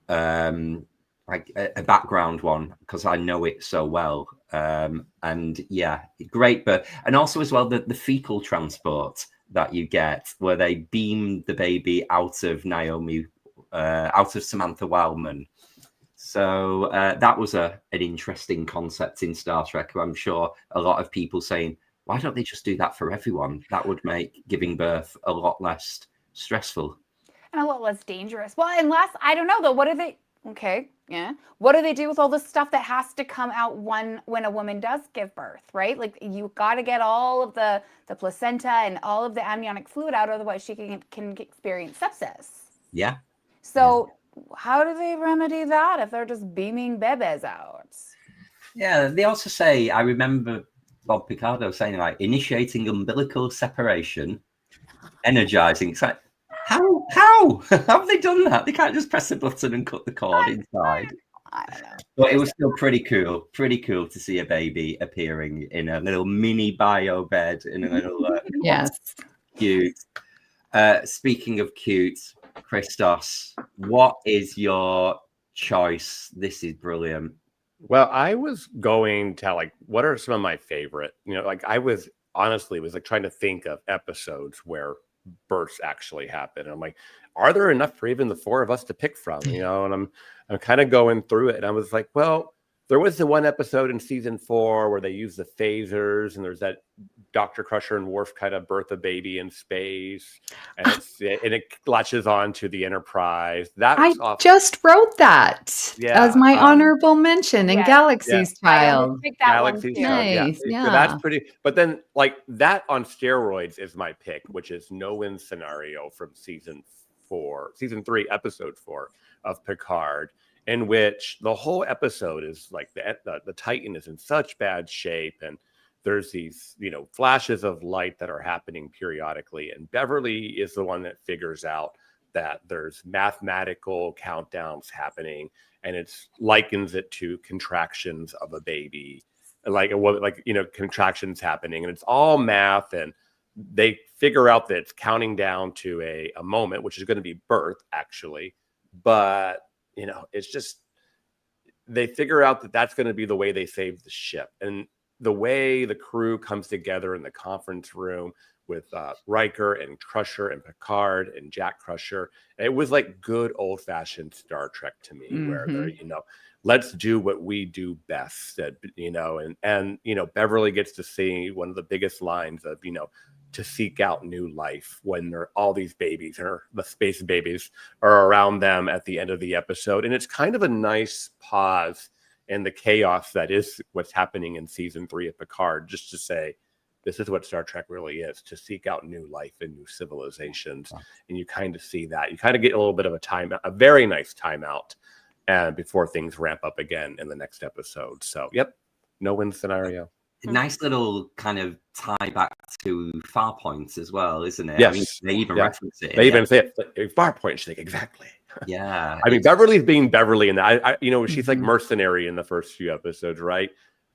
like a background one because I know it so well. And yeah, great. But and also as well the fecal transport that you get where they beam the baby out of Samantha Wildman. So that was an interesting concept in Star Trek. I'm sure a lot of people saying, why don't they just do that for everyone? That would make giving birth a lot less stressful. And a lot less dangerous. Well, unless, I don't know though, what do they, what do they do with all the stuff that has to come out when a woman does give birth, right? Like you got to get all of the placenta and all of the amniotic fluid out, otherwise she can experience sepsis. Yeah. So how do they remedy that if they're just beaming bebes out? Yeah, they also say, I remember Bob Picardo saying like initiating umbilical separation, energizing. It's like, how have they done that? They can't just press a button and cut the cord inside. I don't know. But it was still pretty cool to see a baby appearing in a little mini bio bed in a little yes, cute. Speaking of cute, Christos, what is your choice? This is brilliant. Well, I was going to like, what are some of my favorite? Like I was honestly like trying to think of episodes where births actually happen. And I'm like, are there enough for even the 4 of us to pick from? And I'm kind of going through it, and I was like, well, there was the one episode in season 4 where they use the phasers, and there's that Dr. Crusher and Worf kind of birth a baby in space, and it latches on to the Enterprise. I just wrote that as my honorable mention in Galaxy's Child. Galaxy's Child, yeah. So that's pretty. But then, like that on steroids is my pick, which is No-Win Scenario from season 3, episode 4 of Picard, in which the whole episode is like the Titan is in such bad shape, and there's these, flashes of light that are happening periodically. And Beverly is the one that figures out that there's mathematical countdowns happening, and it's likens it to contractions of a baby, contractions happening, and it's all math. And they figure out that it's counting down to a moment, which is going to be birth, actually. But, you know, it's just, they figure out that that's going to be the way they save the ship. And the way the crew comes together in the conference room with Riker and Crusher and Picard and Jack Crusher, it was like good old-fashioned Star Trek to me, where they're, you know, let's do what we do best, you know, and you know, Beverly gets to see one of the biggest lines of, you know, to seek out new life when there all these babies, or the space babies, are around them at the end of the episode. And it's kind of a nice pause in the chaos that is what's happening in season 3 of Picard, just to say, this is what Star Trek really is, to seek out new life and new civilizations. And you kind of see that. You kind of get a little bit of a very nice timeout, and before things ramp up again in the next episode. So, yep, no-win scenario. Nice little kind of tie back to Farpoint as well, isn't it? Yes. I mean, they even reference it. They even say it. Farpoint, like, exactly. Yeah. I mean, Beverly's being Beverly, and I you know, she's like mercenary in the first few episodes, right?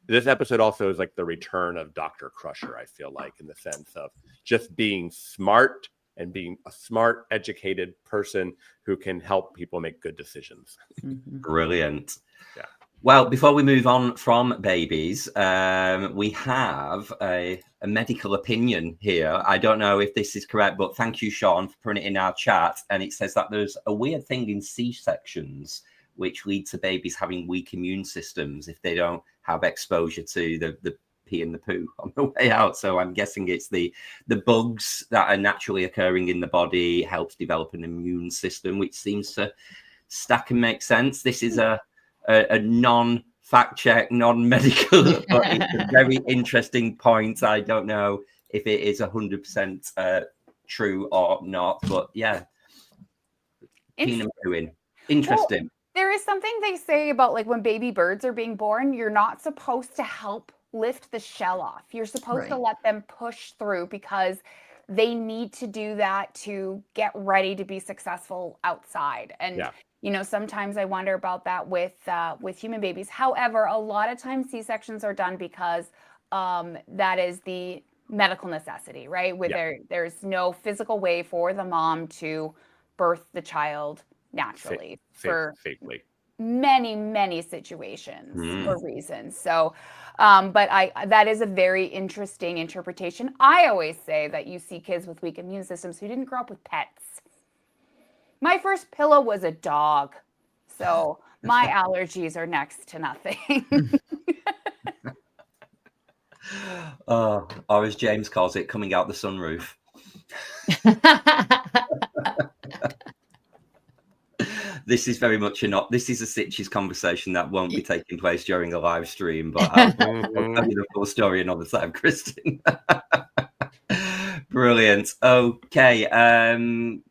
This episode also is like the return of Dr. Crusher, I feel like, in the sense of just being smart and being a smart, educated person who can help people make good decisions. Brilliant. Yeah. Well, before we move on from babies, we have a medical opinion here. I don't know if this is correct, but thank you, Sean, for putting it in our chat. And it says that there's a weird thing in C-sections which lead to babies having weak immune systems if they don't have exposure to the pee and the poo on the way out. So I'm guessing it's the bugs that are naturally occurring in the body helps develop an immune system, which seems to stack and make sense. This is a non-fact check, non-medical, but it's a very interesting point. I don't know if it is 100% true or not, but yeah, peeing and pooing. Interesting. Well, there is something they say about, like, when baby birds are being born, you're not supposed to help lift the shell off. You're supposed to let them push through, because they need to do that to get ready to be successful outside. And you know, sometimes I wonder about that with human babies. However, a lot of times C-sections are done because that is the medical necessity, right? Where there's no physical way for the mom to birth the child naturally safely. Many situations or reasons. So, but that is a very interesting interpretation. I always say that you see kids with weak immune systems who didn't grow up with pets. My first pillow was a dog, so my allergies are next to nothing. Or as James calls it, coming out the sunroof. This is very much this is a Sitches conversation that won't be taking place during a live stream, but I'll tell you the full story another time, Kristen. Brilliant. Okay,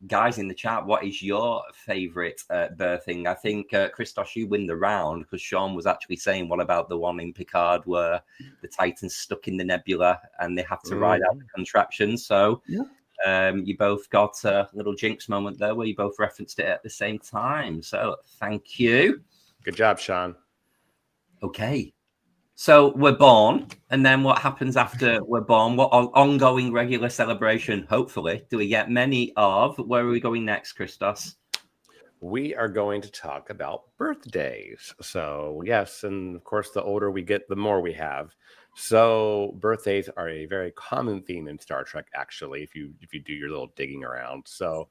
guys in the chat, what is your favorite birthing? I think Christos, you win the round, because Sean was actually saying, what about the one in Picard where the Titan's stuck in the nebula and they have to ride out the contraption? So you both got a little jinx moment there where you both referenced it at the same time. So thank you. Good job, Sean. Okay. So we're born, and then what happens after we're born? What ongoing regular celebration, hopefully, do we get many of? Where are we going next, Christos? We are going to talk about birthdays. So yes, and of course, the older we get, the more we have. So birthdays are a very common theme in Star Trek, actually, if you do your little digging around. So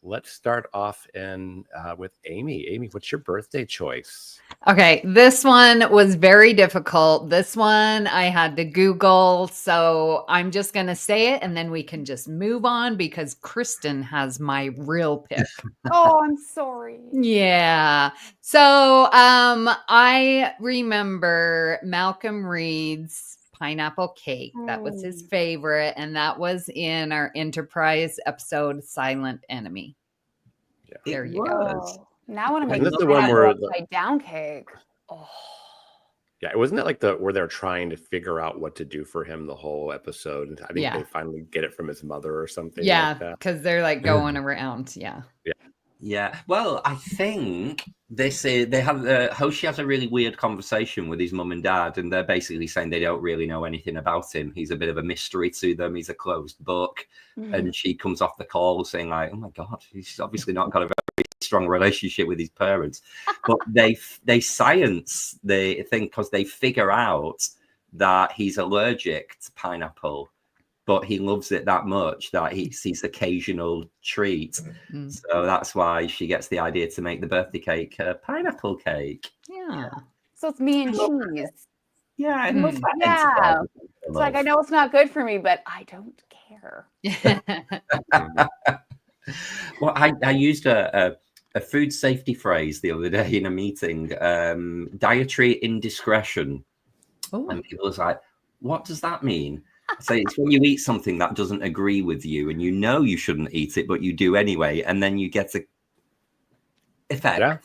let's start off with Amy. Amy, what's your birthday choice? Okay, this one was very difficult. This one I had to Google, so I'm just going to say it and then we can just move on, because Kristen has my real pick. Oh, I'm sorry. Yeah. So I remember Malcolm Reed's pineapple cake. That was his favorite, and that was in our Enterprise episode Silent Enemy. Yeah. There you go. Now I want to make the one where upside down cake. Oh. Yeah, wasn't it like where they're trying to figure out what to do for him the whole episode? And I think they finally get it from his mother or something. Yeah, like that. Because they're like going around. Yeah. Yeah. Well, I think this is they have Hoshi has a really weird conversation with his mum and dad, and they're basically saying they don't really know anything about him. He's a bit of a mystery to them. He's a closed book. And she comes off the call saying like, "Oh my God, he's obviously not got a very strong relationship with his parents." But they science the thing because they figure out that he's allergic to pineapple, but he loves it that much that it's his occasional treat. So that's why she gets the idea to make the birthday cake a pineapple cake. Yeah. So it's me and cheese. Yeah. It's like, I know it's not good for me, but I don't care. Well, I used a food safety phrase the other day in a meeting, dietary indiscretion. And people was like, what does that mean? So it's when you eat something that doesn't agree with you and you know you shouldn't eat it, but you do anyway, and then you get a effect. Yeah.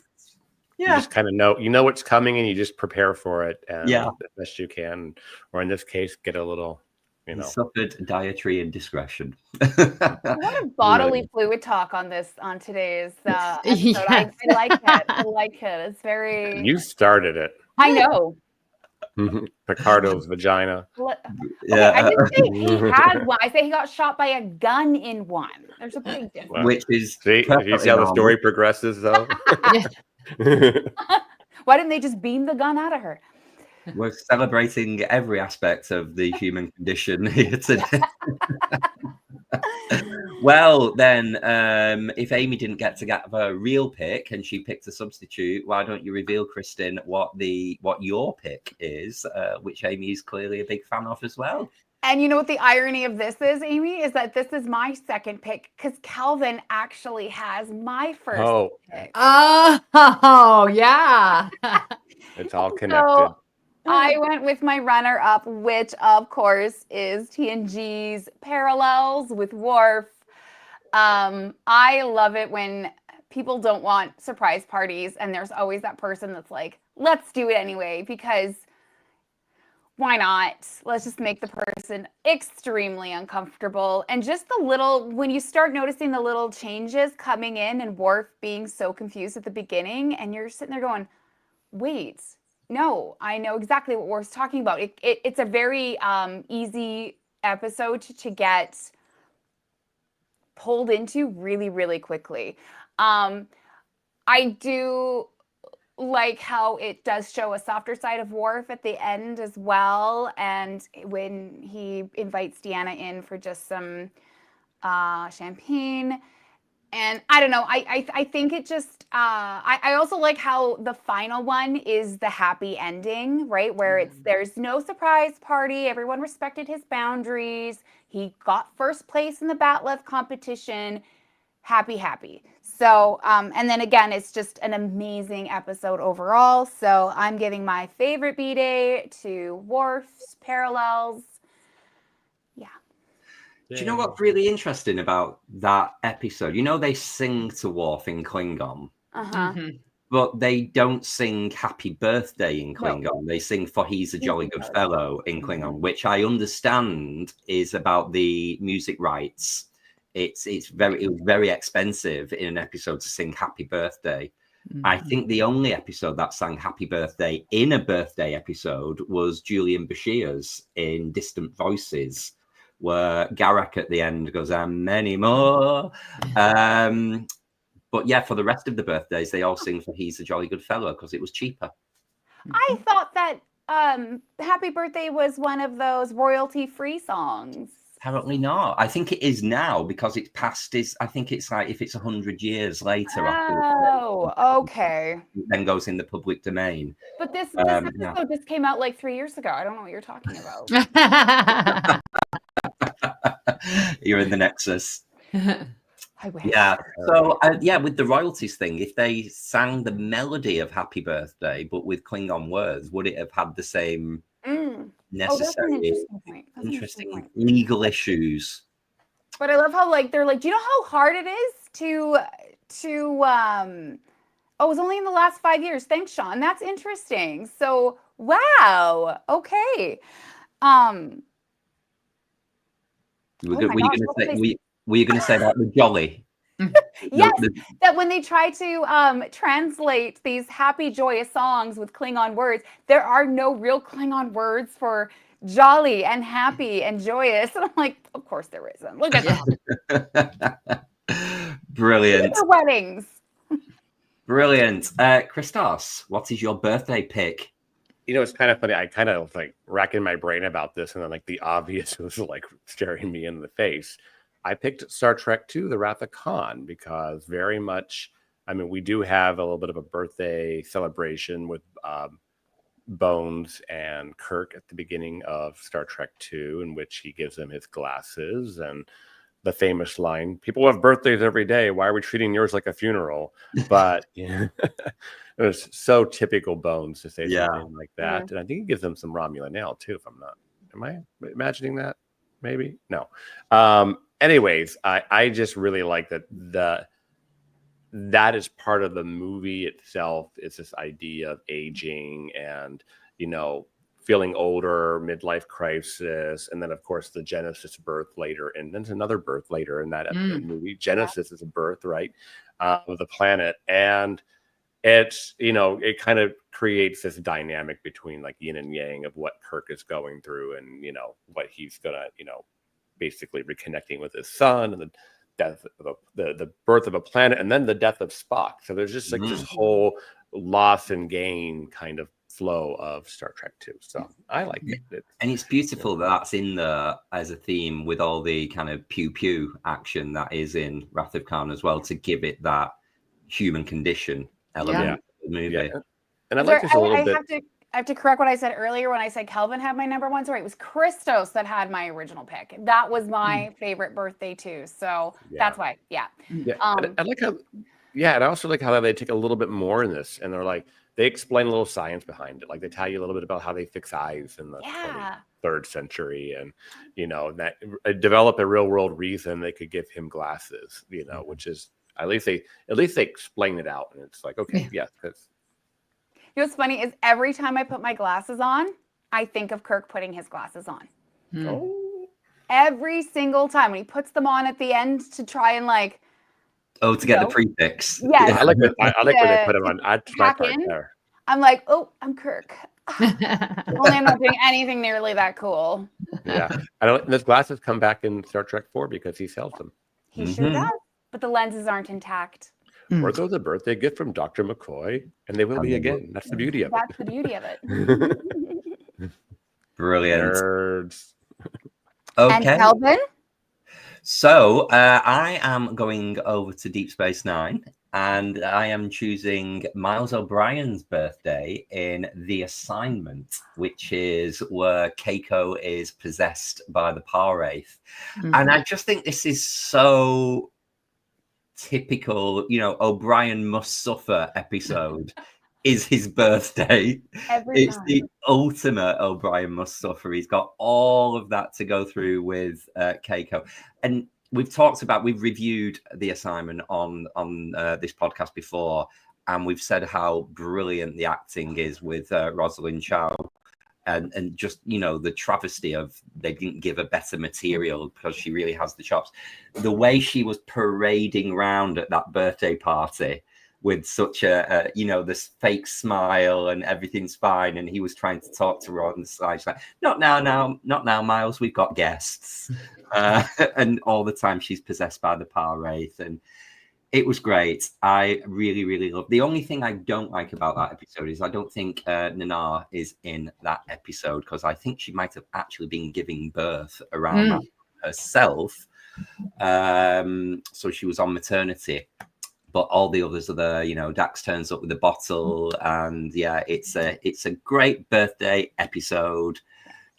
You just kind of know what's coming and you just prepare for it and the best you can. Or in this case, get a little, suffered dietary indiscretion. A lot of bodily fluid talk on today's episode. I like it. I like it. It's very. You started it. I know. Picardo's vagina. Okay, I didn't say he had one. I say he got shot by a gun in one. There's a big difference. Which is you see how the story progresses, though. Why didn't they just beam the gun out of her? We're celebrating every aspect of the human condition here today. Well, then, if Amy didn't get to get her real pick and she picked a substitute, why don't you reveal, Kristen, what your pick is, which Amy is clearly a big fan of as well. And you know what the irony of this is, Amy, is that this is my second pick because Calvin actually has my first pick. Oh, yeah. It's all connected. So I went with my runner-up, which, of course, is TNG's Parallels with Worf. I love it when people don't want surprise parties, and there's always that person that's like, let's do it anyway, because why not? Let's just make the person extremely uncomfortable. And just when you start noticing the little changes coming in and Worf being so confused at the beginning, and you're sitting there going, wait, no, I know exactly what Worf's talking about. It's a very easy episode to get pulled into really, really quickly. I do like how it does show a softer side of Worf at the end as well. And when he invites Deanna in for just some champagne. And I don't know, I think it just, I also like how the final one is the happy ending, right? Where there's no surprise party. Everyone respected his boundaries. He got first place in the Bat'leth competition. Happy. So, and then again, it's just an amazing episode overall. So I'm giving my favorite B-Day to Worf's Parallels. Yeah. Do you know what's really interesting about that episode? You know, they sing to Worf in Klingon, but they don't sing Happy Birthday in Klingon. No. They sing For He's a Jolly Good Fellow in Klingon, which I understand is about the music rights. It was very expensive in an episode to sing Happy Birthday. I think the only episode that sang Happy Birthday in a birthday episode was Julian Bashir's in Distant Voices, where Garak at the end goes, and many more. But yeah, for the rest of the birthdays, they all sing For He's a Jolly Good Fellow because it was cheaper. I thought that Happy Birthday was one of those royalty-free songs. Apparently not. I think it is now because it's past I think it's like if it's 100 years later. Oh, okay. Then goes in the public domain. But this episode just came out like 3 years ago. I don't know what you're talking about. You're in the Nexus. I wish. Yeah. So with the royalties thing, if they sang the melody of Happy Birthday, but with Klingon words, would it have had the same necessary interesting point. Legal issues? But I love how they're like, do you know how hard it is to it was only in the last 5 years. Thanks, Sean. That's interesting. So wow. Okay. Were you going to say about the jolly? Yes, that when they try to translate these happy, joyous songs with Klingon words, there are no real Klingon words for jolly and happy and joyous. And I'm like, of course there isn't. Look at that. Brilliant. Look at weddings. Brilliant. Christos, what is your birthday pick? It's kind of funny. I kind of was like racking my brain about this, and then like the obvious was like staring me in the face. I picked Star Trek II, The Wrath of Khan, because very much, I mean, we do have a little bit of a birthday celebration with Bones and Kirk at the beginning of Star Trek II, in which he gives him his glasses and the famous line, "People have birthdays every day. Why are we treating yours like a funeral?" But it was so typical Bones to say something like that. And I think he gives them some Romulan ale too, if I'm not. Am I imagining that? Maybe? No. Anyways, I just really like that is part of the movie itself. It's this idea of aging and, feeling older, midlife crisis, and then of course the Genesis birth later, and then there's another birth later in that movie. Genesis is a birth, right, of the planet, and it's it kind of creates this dynamic between like yin and yang of what Kirk is going through, and what he's gonna basically reconnecting with his son, and the death of the birth of a planet, and then the death of Spock. So there's just like this whole loss and gain kind of flow of Star Trek II. So I like it. And it's beautiful that that's in there as a theme with all the kind of pew pew action that is in Wrath of Khan as well, to give it that human condition element of the movie. Yeah. And I like this a little bit. I have to correct what I said earlier when I said Kelvin had my number one. Sorry, it was Christos that had my original pick. That was my favorite birthday too. So that's why. Yeah. I like how, and I also like how they take a little bit more in this, and they're like, they explain a little science behind it. Like they tell you a little bit about how they fix eyes in the 23rd century, and that develop a real world reason they could give him glasses. Which is at least they explain it out, and it's like, okay, because. What's funny is every time I put my glasses on, I think of Kirk putting his glasses on. Every single time when he puts them on at the end to try and like. To get the prefix. Yes. I like when they put them on. That's my part there. I'm like, oh, I'm Kirk. Only I'm not doing anything nearly that cool. Yeah. Those glasses come back in Star Trek 4 because he sells them. He sure does. But the lenses aren't intact. Or those a birthday gift from Dr. McCoy, and they will be again. That's the beauty of it. That's the beauty of it. Brilliant. Nerds. Okay. And Kelvin? So I am going over to Deep Space Nine, and I am choosing Miles O'Brien's birthday in The Assignment, which is where Keiko is possessed by the Power Wraith. And I just think this is so typical, O'Brien must suffer episode is his birthday. It's the ultimate O'Brien must suffer. He's got all of that to go through with Keiko. And we've reviewed The Assignment on this podcast before, and we've said how brilliant the acting is with Rosalind Chow. And just, the travesty of they didn't give her better material because she really has the chops. The way she was parading around at that birthday party with such a this fake smile and everything's fine. And he was trying to talk to her on the side. She's like, not now, Miles, we've got guests. And all the time she's possessed by the Power Wraith. And it was great. I really, really loved. The only thing I don't like about that episode is I don't think Nana is in that episode, because I think she might have actually been giving birth around that herself. So she was on maternity, but all the others are there. Dax turns up with a bottle, and it's a great birthday episode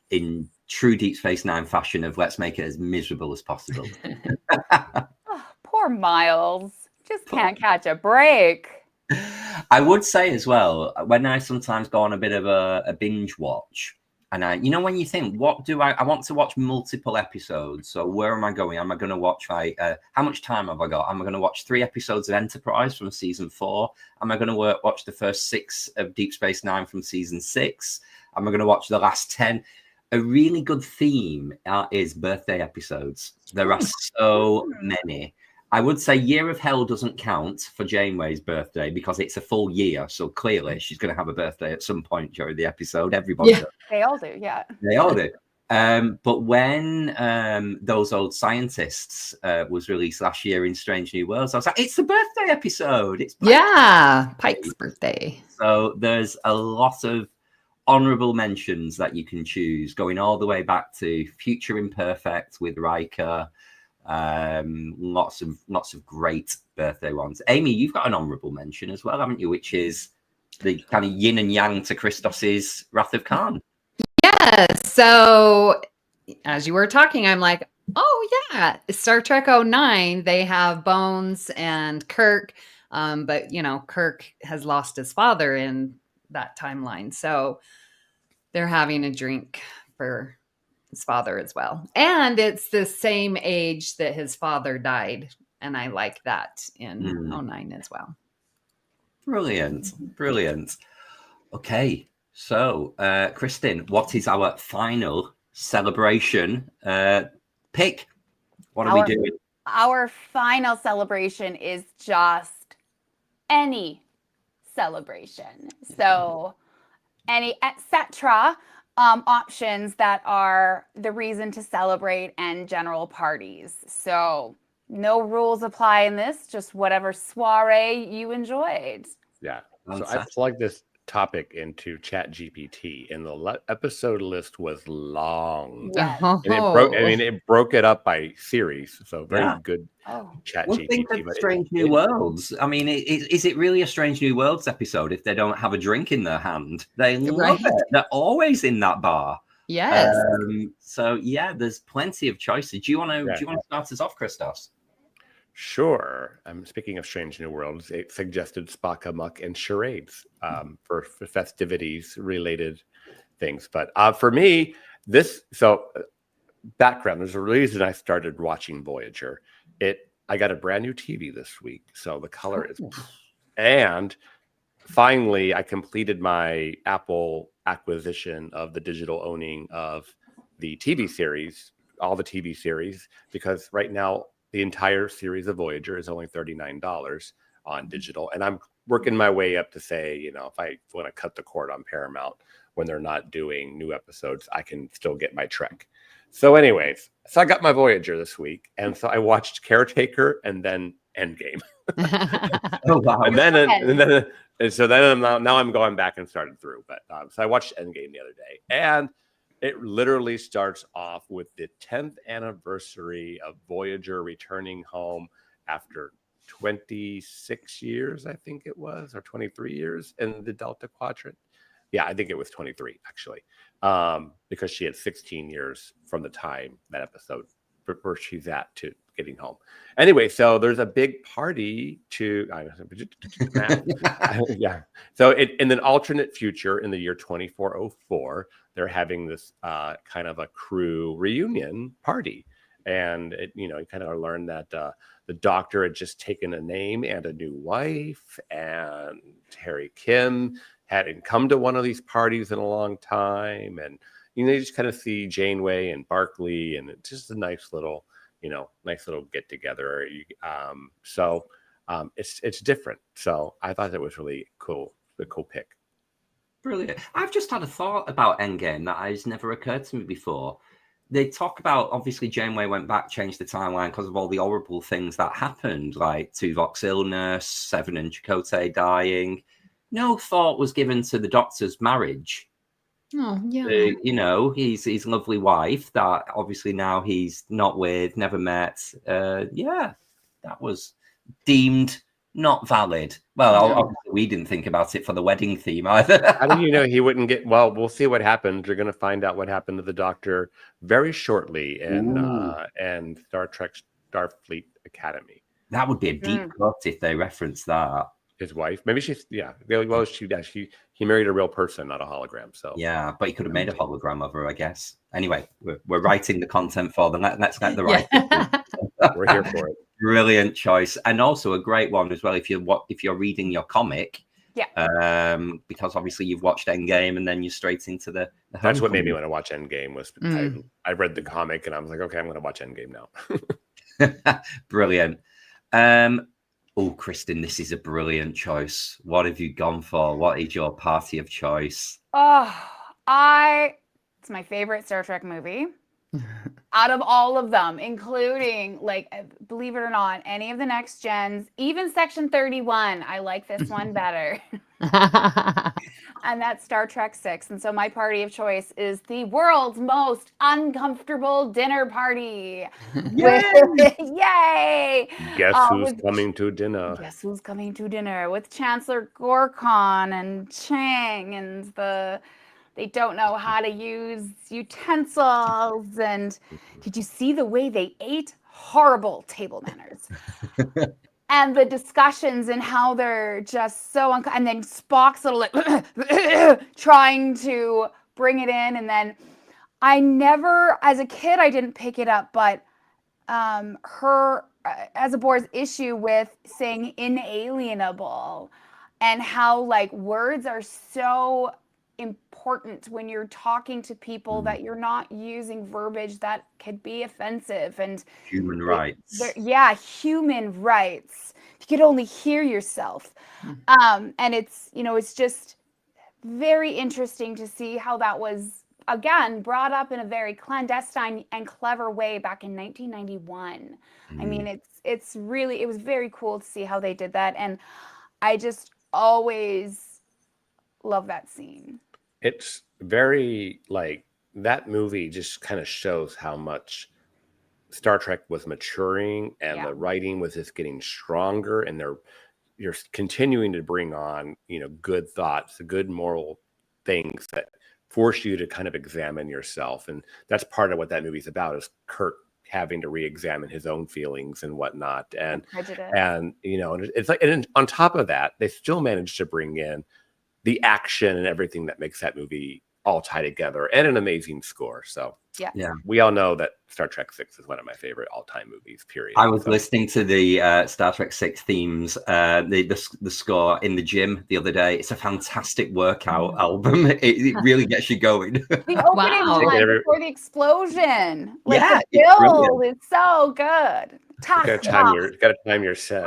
in true Deep Space Nine fashion of let's make it as miserable as possible. Poor Miles. Just can't catch a break. I would say as well, when I sometimes go on a bit of a binge watch, and when you think, what do I want to watch multiple episodes. So where am I going? Am I going to watch how much time have I got? Am I going to watch 3 episodes of Enterprise from season 4? Am I going to watch the first 6 of Deep Space Nine from season 6? Am I going to watch the last 10? A really good theme is birthday episodes. There are so many. I would say Year of Hell doesn't count for Janeway's birthday because it's a full year. So clearly she's going to have a birthday at some point during the episode. Everybody does. They all do, yeah. They all do. But when Those Old Scientists was released last year in Strange New Worlds, I was like, it's the birthday episode. It's Pike's birthday. So there's a lot of honorable mentions that you can choose, going all the way back to Future Imperfect with Riker. Lots of great birthday ones. Amy, you've got an honorable mention as well, haven't you? Which is the kind of yin and yang to Christos's Wrath of Khan. Yeah. So as you were talking, I'm like, oh yeah, Star Trek 09, they have Bones and Kirk. But Kirk has lost his father in that timeline. So they're having a drink for his father as well. And it's the same age that his father died. And I like that in 09 as well. Brilliant. Okay. So, Kristen, what is our final celebration pick? What are we doing? Our final celebration is just any celebration. So any etc. Options that are the reason to celebrate and general parties. So no rules apply in this, just whatever soiree you enjoyed. Yeah. So I plugged this topic into ChatGPT, and the episode list was long. Yes. And it broke it up by series. So very good ChatGPT. Well, think of Strange New Worlds. I mean, is it really a Strange New Worlds episode if they don't have a drink in their hand? They love it. They're always in that bar. Yes. So yeah, there's plenty of choices. Do you want to start us off, Christos? Sure. Speaking of Strange New Worlds, it suggested Spock Amok and charades for festivities related things. But for me, background, there's a reason I started watching Voyager. I got a brand new TV this week, so the color is, and finally I completed my Apple acquisition of the digital owning of the TV series, all the TV series, because right now the entire series of Voyager is only $39 on digital. And I'm working my way up to say, if I want to cut the cord on Paramount when they're not doing new episodes, I can still get my Trek. So anyways, I got my Voyager this week. And so I watched Caretaker and then Endgame. Oh, wow. And so then now I'm going back and started through. But so I watched Endgame the other day. And it literally starts off with the 10th anniversary of Voyager returning home after 26 years, I think it was, or 23 years in the Delta Quadrant. Yeah, I think it was 23, actually, because she had 16 years from the time that episode where she's at to getting home. Anyway, so there's a big party yeah. So in an alternate future in the year 2404, they're having this kind of a crew reunion party. And you kind of learn that the Doctor had just taken a name and a new wife, and Harry Kim hadn't come to one of these parties in a long time. And you just kind of see Janeway and Barclay, and it's just a nice little get together. So it's different. So I thought that was really cool. A cool pick. Brilliant. I've just had a thought about Endgame that has never occurred to me before. They talk about, obviously, Janeway went back, changed the timeline because of all the horrible things that happened, like Tuvok's illness, Seven and Chakotay dying. No thought was given to the Doctor's marriage. Oh, yeah. His lovely wife that obviously now he's not with, never met. That was deemed not valid. Well, obviously we didn't think about it for the wedding theme either. How do you know he wouldn't get? Well, we'll see what happens. You're going to find out what happened to the Doctor very shortly in Star Trek Starfleet Academy. That would be a deep cut if they reference that. His wife, maybe she's Well, he married a real person, not a hologram. So yeah, but he could have made a hologram of her, I guess. Anyway, we're writing the content for them. Let's get the right. We're here for it. Brilliant choice, and also a great one as well. If you're reading your comic, because obviously you've watched Endgame and then you're straight into the That's what made me want to watch Endgame. Was I read the comic and I was like, okay, I'm going to watch Endgame now. Brilliant. Oh, Kristen, this is a brilliant choice. What have you gone for? What is your party of choice? Oh, it's my favorite Star Trek movie. Out of all of them, including, like, believe it or not, any of the next gens, even Section 31, I like this one better. And that's Star Trek 6. And so my party of choice is the world's most uncomfortable dinner party. Yay! Guess who's coming to dinner? Guess who's coming to dinner with Chancellor Gorkon and Chang, and they don't know how to use utensils. And did you see the way they ate? Horrible table manners. And the discussions and how they're just so and then Spock's little like trying to bring it in. And then I never, as a kid, I didn't pick it up, but her as a Boar's issue with saying inalienable, and how like words are so important when you're talking to people, that you're not using verbiage that could be offensive. And human rights. Human rights. You could only hear yourself. And it's, it's just very interesting to see how that was, again, brought up in a very clandestine and clever way back in 1991. I mean, it was very cool to see how they did that. And I just always love that scene. It's very, like, that movie just kind of shows how much Star Trek was maturing, and the writing was just getting stronger, and you're continuing to bring on, good thoughts, good moral things that force you to kind of examine yourself. And that's part of what that movie's about, is Kirk having to re-examine his own feelings and whatnot. And it's like, and on top of that, they still managed to bring in the action and everything that makes that movie all tie together, and an amazing score. So we all know that Star Trek 6 is one of my favorite all-time movies, period. I was listening to the Star Trek 6 themes, the score in the gym the other day. It's a fantastic workout album. It really gets you going. The opening line before the explosion. The build is so good. You gotta time your set,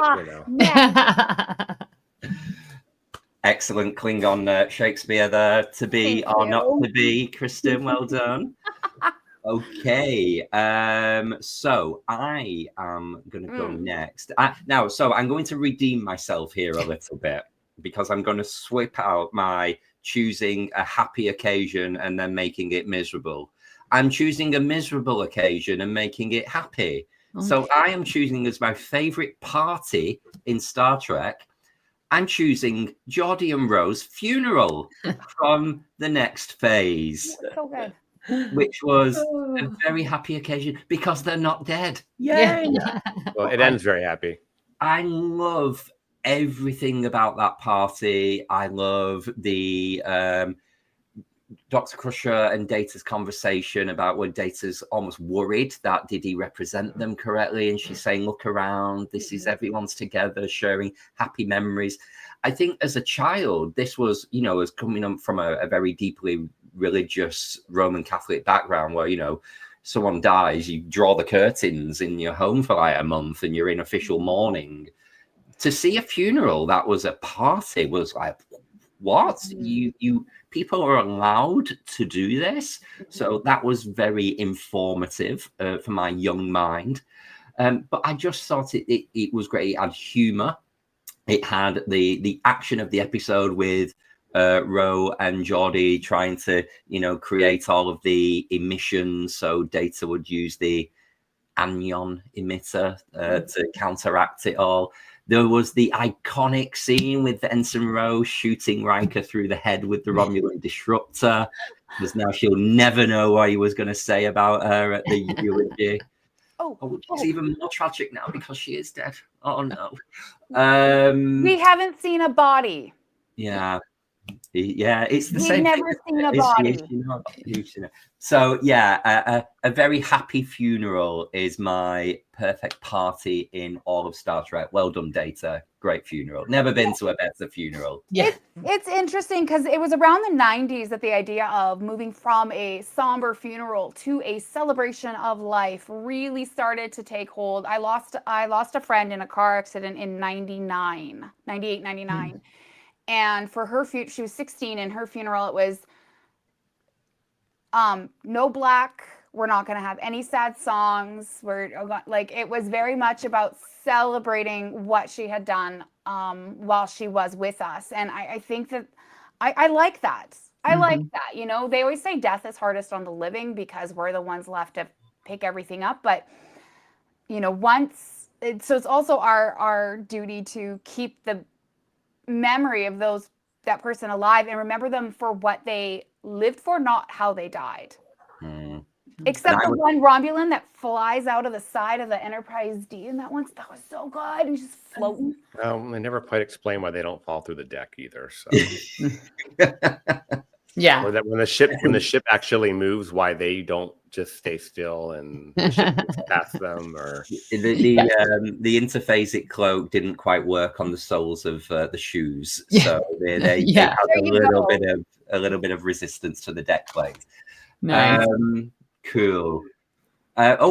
Excellent Klingon Shakespeare there. To be or not to be, Kristen, well done. Okay, so I am going to go next. So I'm going to redeem myself here a little bit, because I'm going to swip out my choosing a happy occasion and then making it miserable. I'm choosing a miserable occasion and making it happy. Okay. So I am choosing as my favorite party in Star Trek, I'm choosing Geordi and Rose's funeral from the next phase. So good. Which was a very happy occasion because they're not dead. Yay! Well, it ends very happy. I love everything about that party. I love the Dr. Crusher and Data's conversation about when Data's almost worried that did he represent them correctly, and she's saying, look around, this is everyone's together sharing happy memories. I think as a child, this was, as coming up from a very deeply religious Roman Catholic background, where someone dies, you draw the curtains in your home for like a month and you're in official mourning. To see a funeral that was a party was like, what? You people are allowed to do this? So that was very informative for my young mind. But I just thought it was great. It had humor. It had the action of the episode with Ro and Geordi trying to, create all of the emissions. So Data would use the anion emitter to counteract it all. There was the iconic scene with Ensign Ro shooting Riker through the head with the Romulan disruptor, because now she'll never know what he was going to say about her at the eulogy. Which is even more tragic now because she is dead. Oh no. We haven't seen a body. Yeah. Yeah, it's the We've same never thing. seen a body. So yeah, a very happy funeral is my perfect party in all of Star Trek. Well done, Data. Great funeral. Never been to a better funeral. Yeah. It's interesting because it was around the 90s that the idea of moving from a somber funeral to a celebration of life really started to take hold. I lost a friend in a car accident in 98, 99. And for her she was 16, and her funeral, it was no black, we're not going to have any sad songs, it was very much about celebrating what she had done while she was with us. And I think that I like that. I like that. You know, they always say death is hardest on the living because we're the ones left to pick everything up. But you know, so it's also our duty to keep the memory of that person alive and remember them for what they lived for, not how they died. Except the one Romulan that flies out of the side of the Enterprise D, and that was so good. And just floating. Well, they never quite explain why they don't fall through the deck either. So yeah, or that when the ship actually moves, why they don't just stay still and the ship moves past them, or the interphasic cloak didn't quite work on the soles of the shoes, so they had a little bit of resistance to the deck plate. Nice. Cool.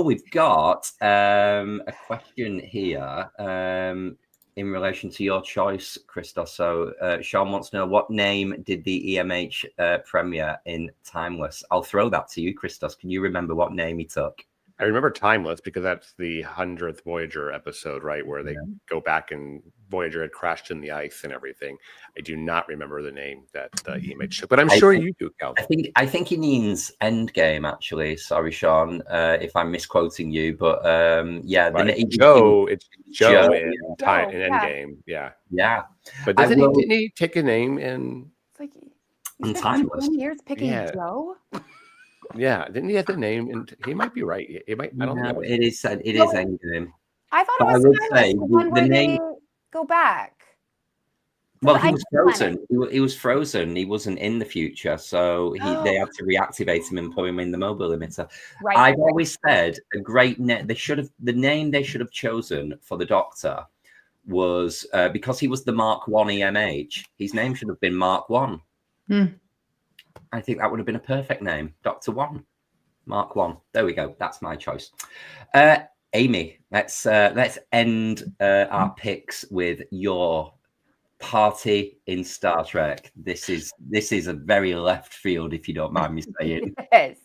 We've got a question here in relation to your choice, Christos. So Sean wants to know, what name did the EMH premiere in Timeless? I'll throw that to you, Christos. Can you remember what name he took? I remember Timeless because that's the 100th Voyager episode, right, where they go back and Voyager had crashed in the ice and everything. I do not remember the name that EMH took, but I'm sure you do, Calvin. I think he means Endgame, actually. Sorry, Sean, if I'm misquoting you, but yeah, it's Joe in Endgame, yeah. But didn't he take a name in? It's like in Timeless. 20 years picking Joe. Yeah, didn't he have the name? And he might be right. He might. I don't know. It is Endgame. I thought it was the one where they go back. Well, he was frozen. He was frozen. He wasn't in the future, so they had to reactivate him and put him in the mobile emitter. I've always said a great name. The name they should have chosen for the Doctor was because he was the Mark 1 EMH. His name should have been Mark 1. I think that would have been a perfect name, Dr. 1, Mark 1. There we go. That's my choice. Amy, let's end our picks with your party in Star Trek. This is a very left field, if you don't mind me saying. Yes.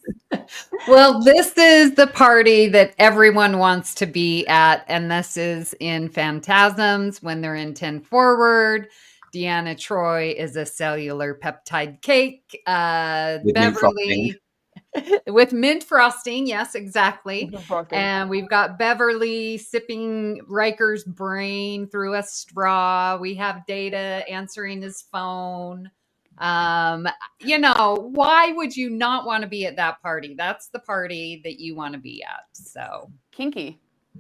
Well, this is the party that everyone wants to be at, and this is in Phantasms when they're in 10 Forward. Deanna Troi is a cellular peptide cake. Beverly with mint frosting. Yes, exactly. And we've got Beverly sipping Riker's brain through a straw. We have Data answering his phone. You know, why would you not want to be at that party? That's the party that you want to be at. So kinky.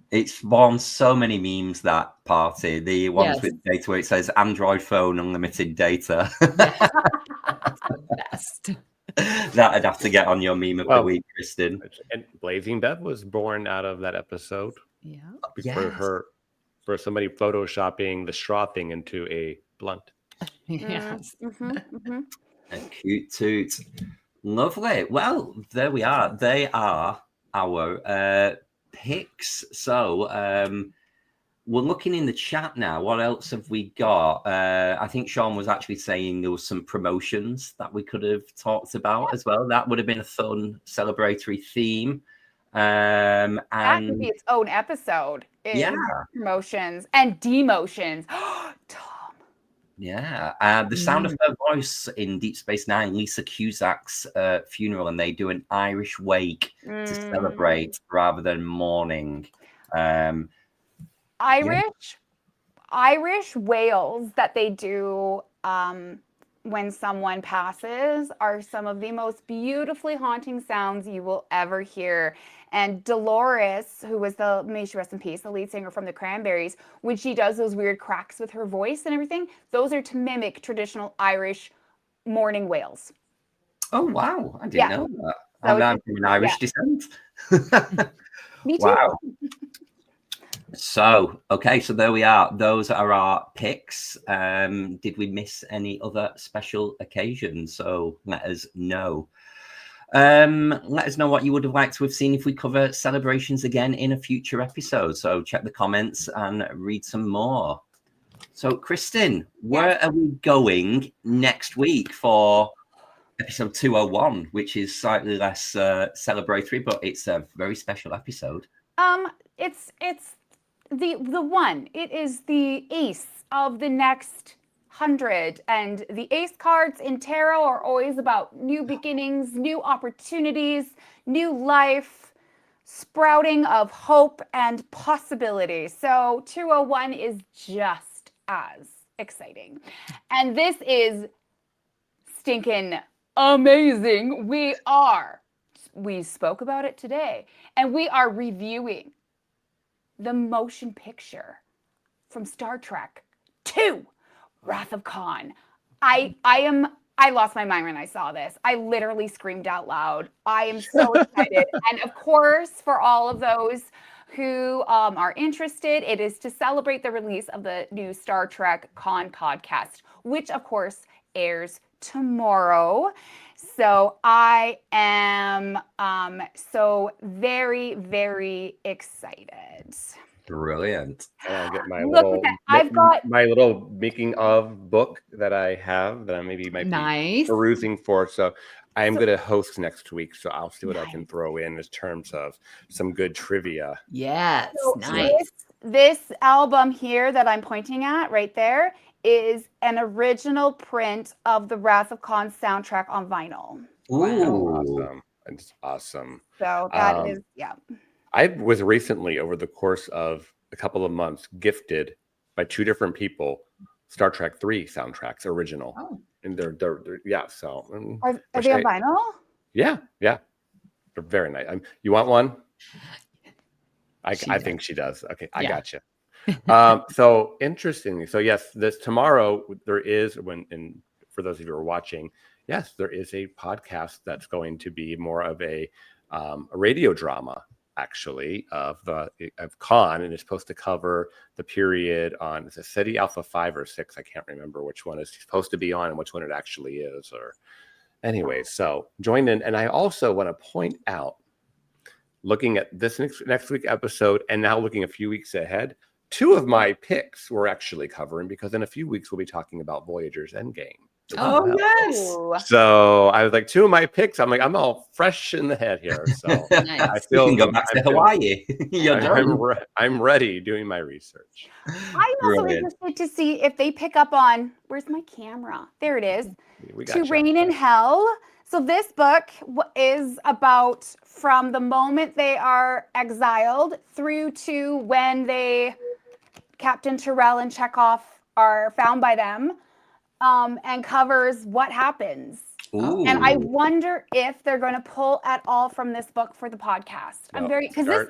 It's spawned so many memes, that party. The ones with data where it says Android phone, unlimited data. Best. That'd have to get on your meme of the week, Kristen. And Blazing Bev was born out of that episode. Yeah. For somebody photoshopping the straw thing into a blunt. Yes. A cute toot. Lovely. Well, there we are. They are our picks. So we're looking in the chat now. What else have we got? I think Sean was actually saying there was some promotions that we could have talked about as well. That would have been a fun celebratory theme. And that could be its own episode. Promotions and demotions. Tom. Yeah, the sound of her voice in Deep Space Nine, Lisa Cusack's funeral, and they do an Irish wake to celebrate rather than mourning. Irish wails that they do when someone passes are some of the most beautifully haunting sounds you will ever hear. And Dolores, who was may she rest in peace, the lead singer from the Cranberries, when she does those weird cracks with her voice and everything, those are to mimic traditional Irish mourning whales. Oh, wow. I didn't know that. So I'm from an Irish descent. Me too. Wow. So, okay, so there we are. Those are our picks. Did we miss any other special occasions? So let us know. Let us know what you would have liked to have seen if we cover celebrations again in a future episode. So check the comments and read some more. So, Kristen, where are we going next week for episode 201, which is slightly less celebratory, but it's a very special episode? It's the one. It is the ace of the next 100, and the ace cards in tarot are always about new beginnings, new opportunities, new life, sprouting of hope and possibility. So 201 is just as exciting, and this is stinking amazing. We spoke about it today, and we are reviewing the motion picture from Star Trek 2, Wrath of Khan. I lost my mind when I saw this. I literally screamed out loud. I am so excited. And of course, for all of those who are interested, it is to celebrate the release of the new Star Trek Khan podcast, which of course airs tomorrow. So I am so very, very excited. Brilliant. And I'll get my my little making of book that I have that I might be perusing for. So I'm going to host next week. So I'll see what I can throw in terms of some good trivia. Yes, so nice. This album here that I'm pointing at right there is an original print of the Wrath of Khan soundtrack on vinyl. Ooh. Awesome. It's awesome. So that is, I was recently, over the course of a couple of months, gifted by two different people Star Trek 3 soundtracks, original. Oh. And they're so. Are they on vinyl? Yeah. They're very nice. You want one? I think she does. Okay, I got you. So interestingly, so yes, this tomorrow there is for those of you who are watching, yes, there is a podcast that's going to be more of a radio drama, actually, of Khan, and it's supposed to cover the period on SETI Alpha 5 or 6. I can't remember which one it's supposed to be on and which one it actually is. Or anyway, so join in, and I also want to point out, looking at this next week episode, and now looking a few weeks ahead, two of my picks we're actually covering, because in a few weeks we'll be talking about Voyager's Endgame. Oh, yes. So I was like, two of my picks, I'm all fresh in the head here. So Nice. I feel you can go back to Hawaii. I'm ready doing my research. I'm also interested to see if they pick up on, where's my camera? There it is. To Reign in Hell. So this book is about from the moment they are exiled through to when Captain Tyrell and Chekhov are found by them, and covers what happens. Ooh. And I wonder if they're going to pull at all from this book for the podcast. Because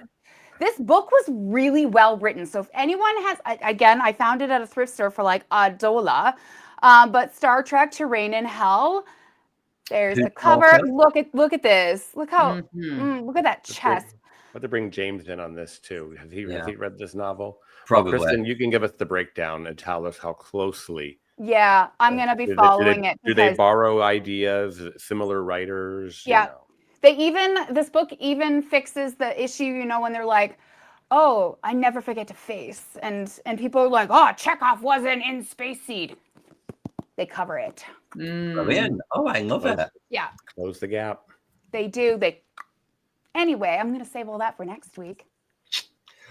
this book was really well written. So if anyone has, again, I found it at a thrift store for like $1. But Star Trek To Reign in Hell. There's the cover. Look at this. Look how look at that chest. I'll have to bring James in on this too. Has he read this novel? Probably. Kristen, you can give us the breakdown and tell us how closely. Yeah, I'm gonna be following it. Do they borrow ideas, similar writers? Yeah. This book even fixes the issue, when they're like, oh, I never forget to face. And people are like, oh, Chekhov wasn't in Space Seed. They cover it. Brilliant. Oh, I love it. Yeah. Close the gap. They do. Anyway, I'm going to save all that for next week.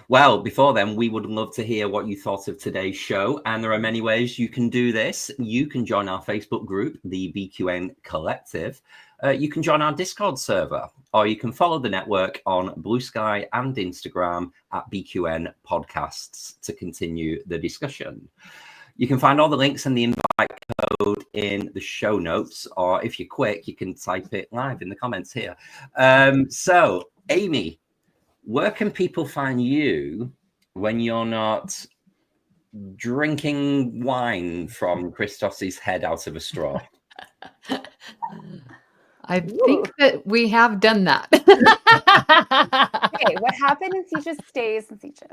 Well, before then, we would love to hear what you thought of today's show. And there are many ways you can do this. You can join our Facebook group, the BQN Collective. You can join our Discord server, or you can follow the network on Blue Sky and Instagram at BQN Podcasts to continue the discussion. You can find all the links and the invite code in the show notes, or if you're quick, you can type it live in the comments here. So, Amy, where can people find you when you're not drinking wine from Christos's head out of a straw? I think that we have done that. Hey, what happened in Seaches stays in Seaches.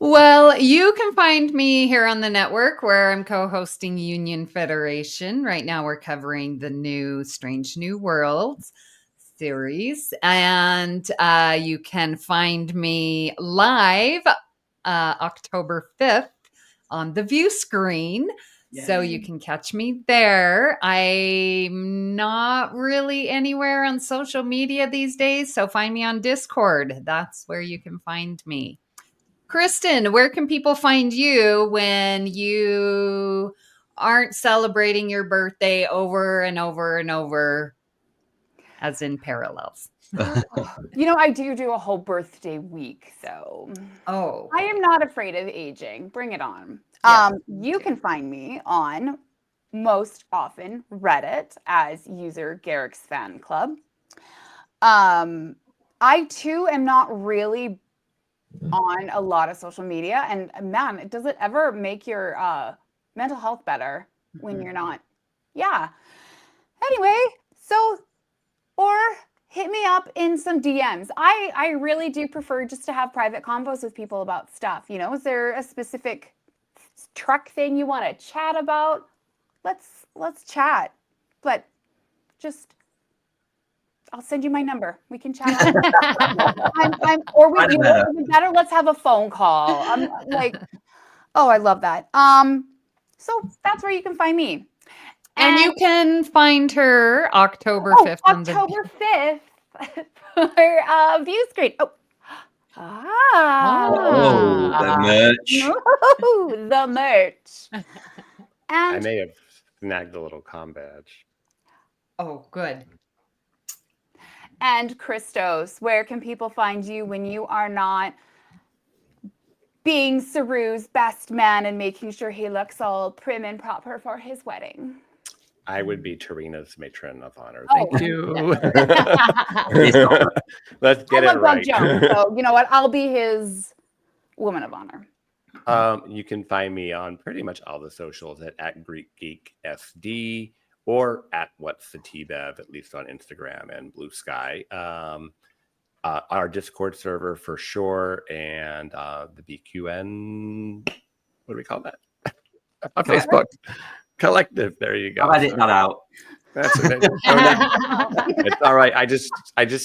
Well, you can find me here on the network where I'm co-hosting Union Federation. Right now we're covering the new Strange New Worlds series. And you can find me live October 5th on the view screen. Yay. So you can catch me there. I'm not really anywhere on social media these days, so find me on Discord. That's where you can find me. Kristen, where can people find you when you aren't celebrating your birthday over and over and over, as in parallels? I do a whole birthday week, so I am not afraid of aging. Bring it on. Yes, you can find me on most often Reddit as user Garrick's Fan Club. I too am not really on a lot of social media, and man, does it ever make your mental health better when you're not? Yeah. Anyway, or hit me up in some DMs. I really do prefer just to have private convos with people about stuff. Is there a specific truck thing you want to chat about? Let's chat. But just I'll send you my number. We can chat. Even better, let's have a phone call. I'm like, oh, I love that. So that's where you can find me. And you can find her October 5th. October 5th for View Screen. The merch. The merch. And I may have snagged a little comm badge. Oh, good. And Christos, where can people find you when you are not being Saru's best man and making sure he looks all prim and proper for his wedding? I would be Tarina's matron of honor. Thank you. Let's get it right. So you know what? I'll be his woman of honor. You can find me on pretty much all the socials at Greek Geek SD or at What's the T-Bev, at least on Instagram and Blue Sky. Our Discord server for sure, and the BQN, what do we call that? On Facebook. Collective. There you go. I'll edit that out. That's it. It's all right. I just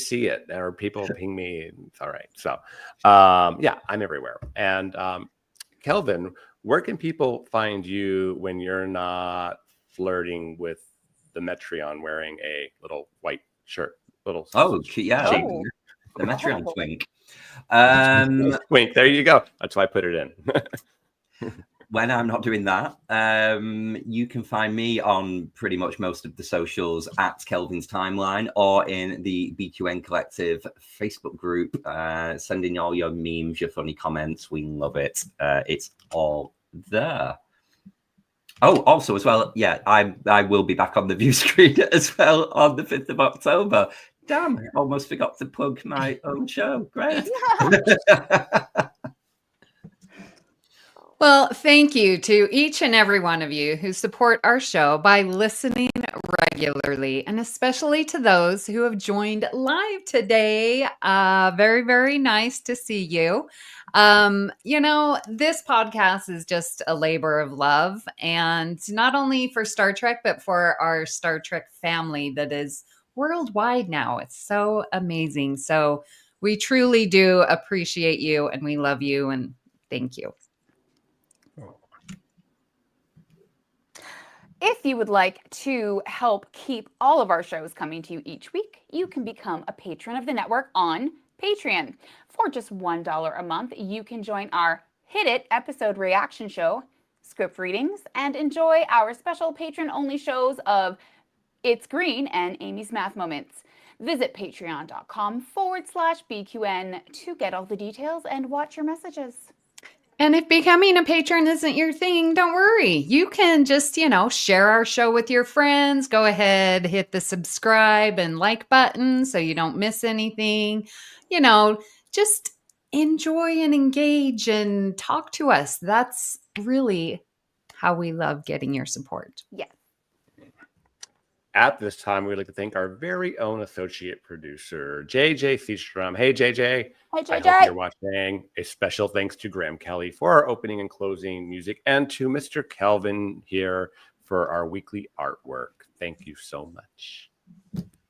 see it, or people ping me. It's all right. So, I'm everywhere. And Kelvin, where can people find you when you're not flirting with the Metreon wearing a little white shirt? The Metreon twink. Twink. There you go. That's why I put it in. When I'm not doing that, you can find me on pretty much most of the socials at Kelvin's Timeline or in the BQN Collective Facebook group. Send in all your memes, your funny comments. We love it. It's all there. Oh, also as well, I will be back on the view screen as well on the 5th of October. Damn, I almost forgot to plug my own show. Great. Well, thank you to each and every one of you who support our show by listening regularly, and especially to those who have joined live today. Very, very nice to see you. This podcast is just a labor of love, and not only for Star Trek, but for our Star Trek family that is worldwide now. It's so amazing. So we truly do appreciate you, and we love you, and thank you. If you would like to help keep all of our shows coming to you each week, you can become a patron of the network on Patreon. For just $1 a month, you can join our Hit It episode reaction show, script readings, and enjoy our special patron-only shows of It's Green and Amy's Math Moments. Visit patreon.com/BQN to get all the details and watch your messages. And if becoming a patron isn't your thing, don't worry. You can just, share our show with your friends. Go ahead, hit the subscribe and like button so you don't miss anything. Just enjoy and engage and talk to us. That's really how we love getting your support. Yes. At this time, we'd like to thank our very own associate producer, JJ Seastrom. Hey, JJ. Hey, JJ. I hope you're watching. A special thanks to Graham Kelly for our opening and closing music, and to Mr. Kelvin here for our weekly artwork. Thank you so much.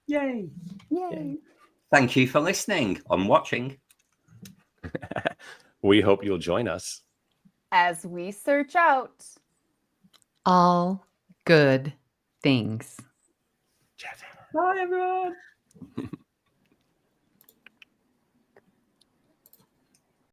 Yay. Yay. Thank you for listening and watching. We hope you'll join us as we search out all good things. Bye, everyone.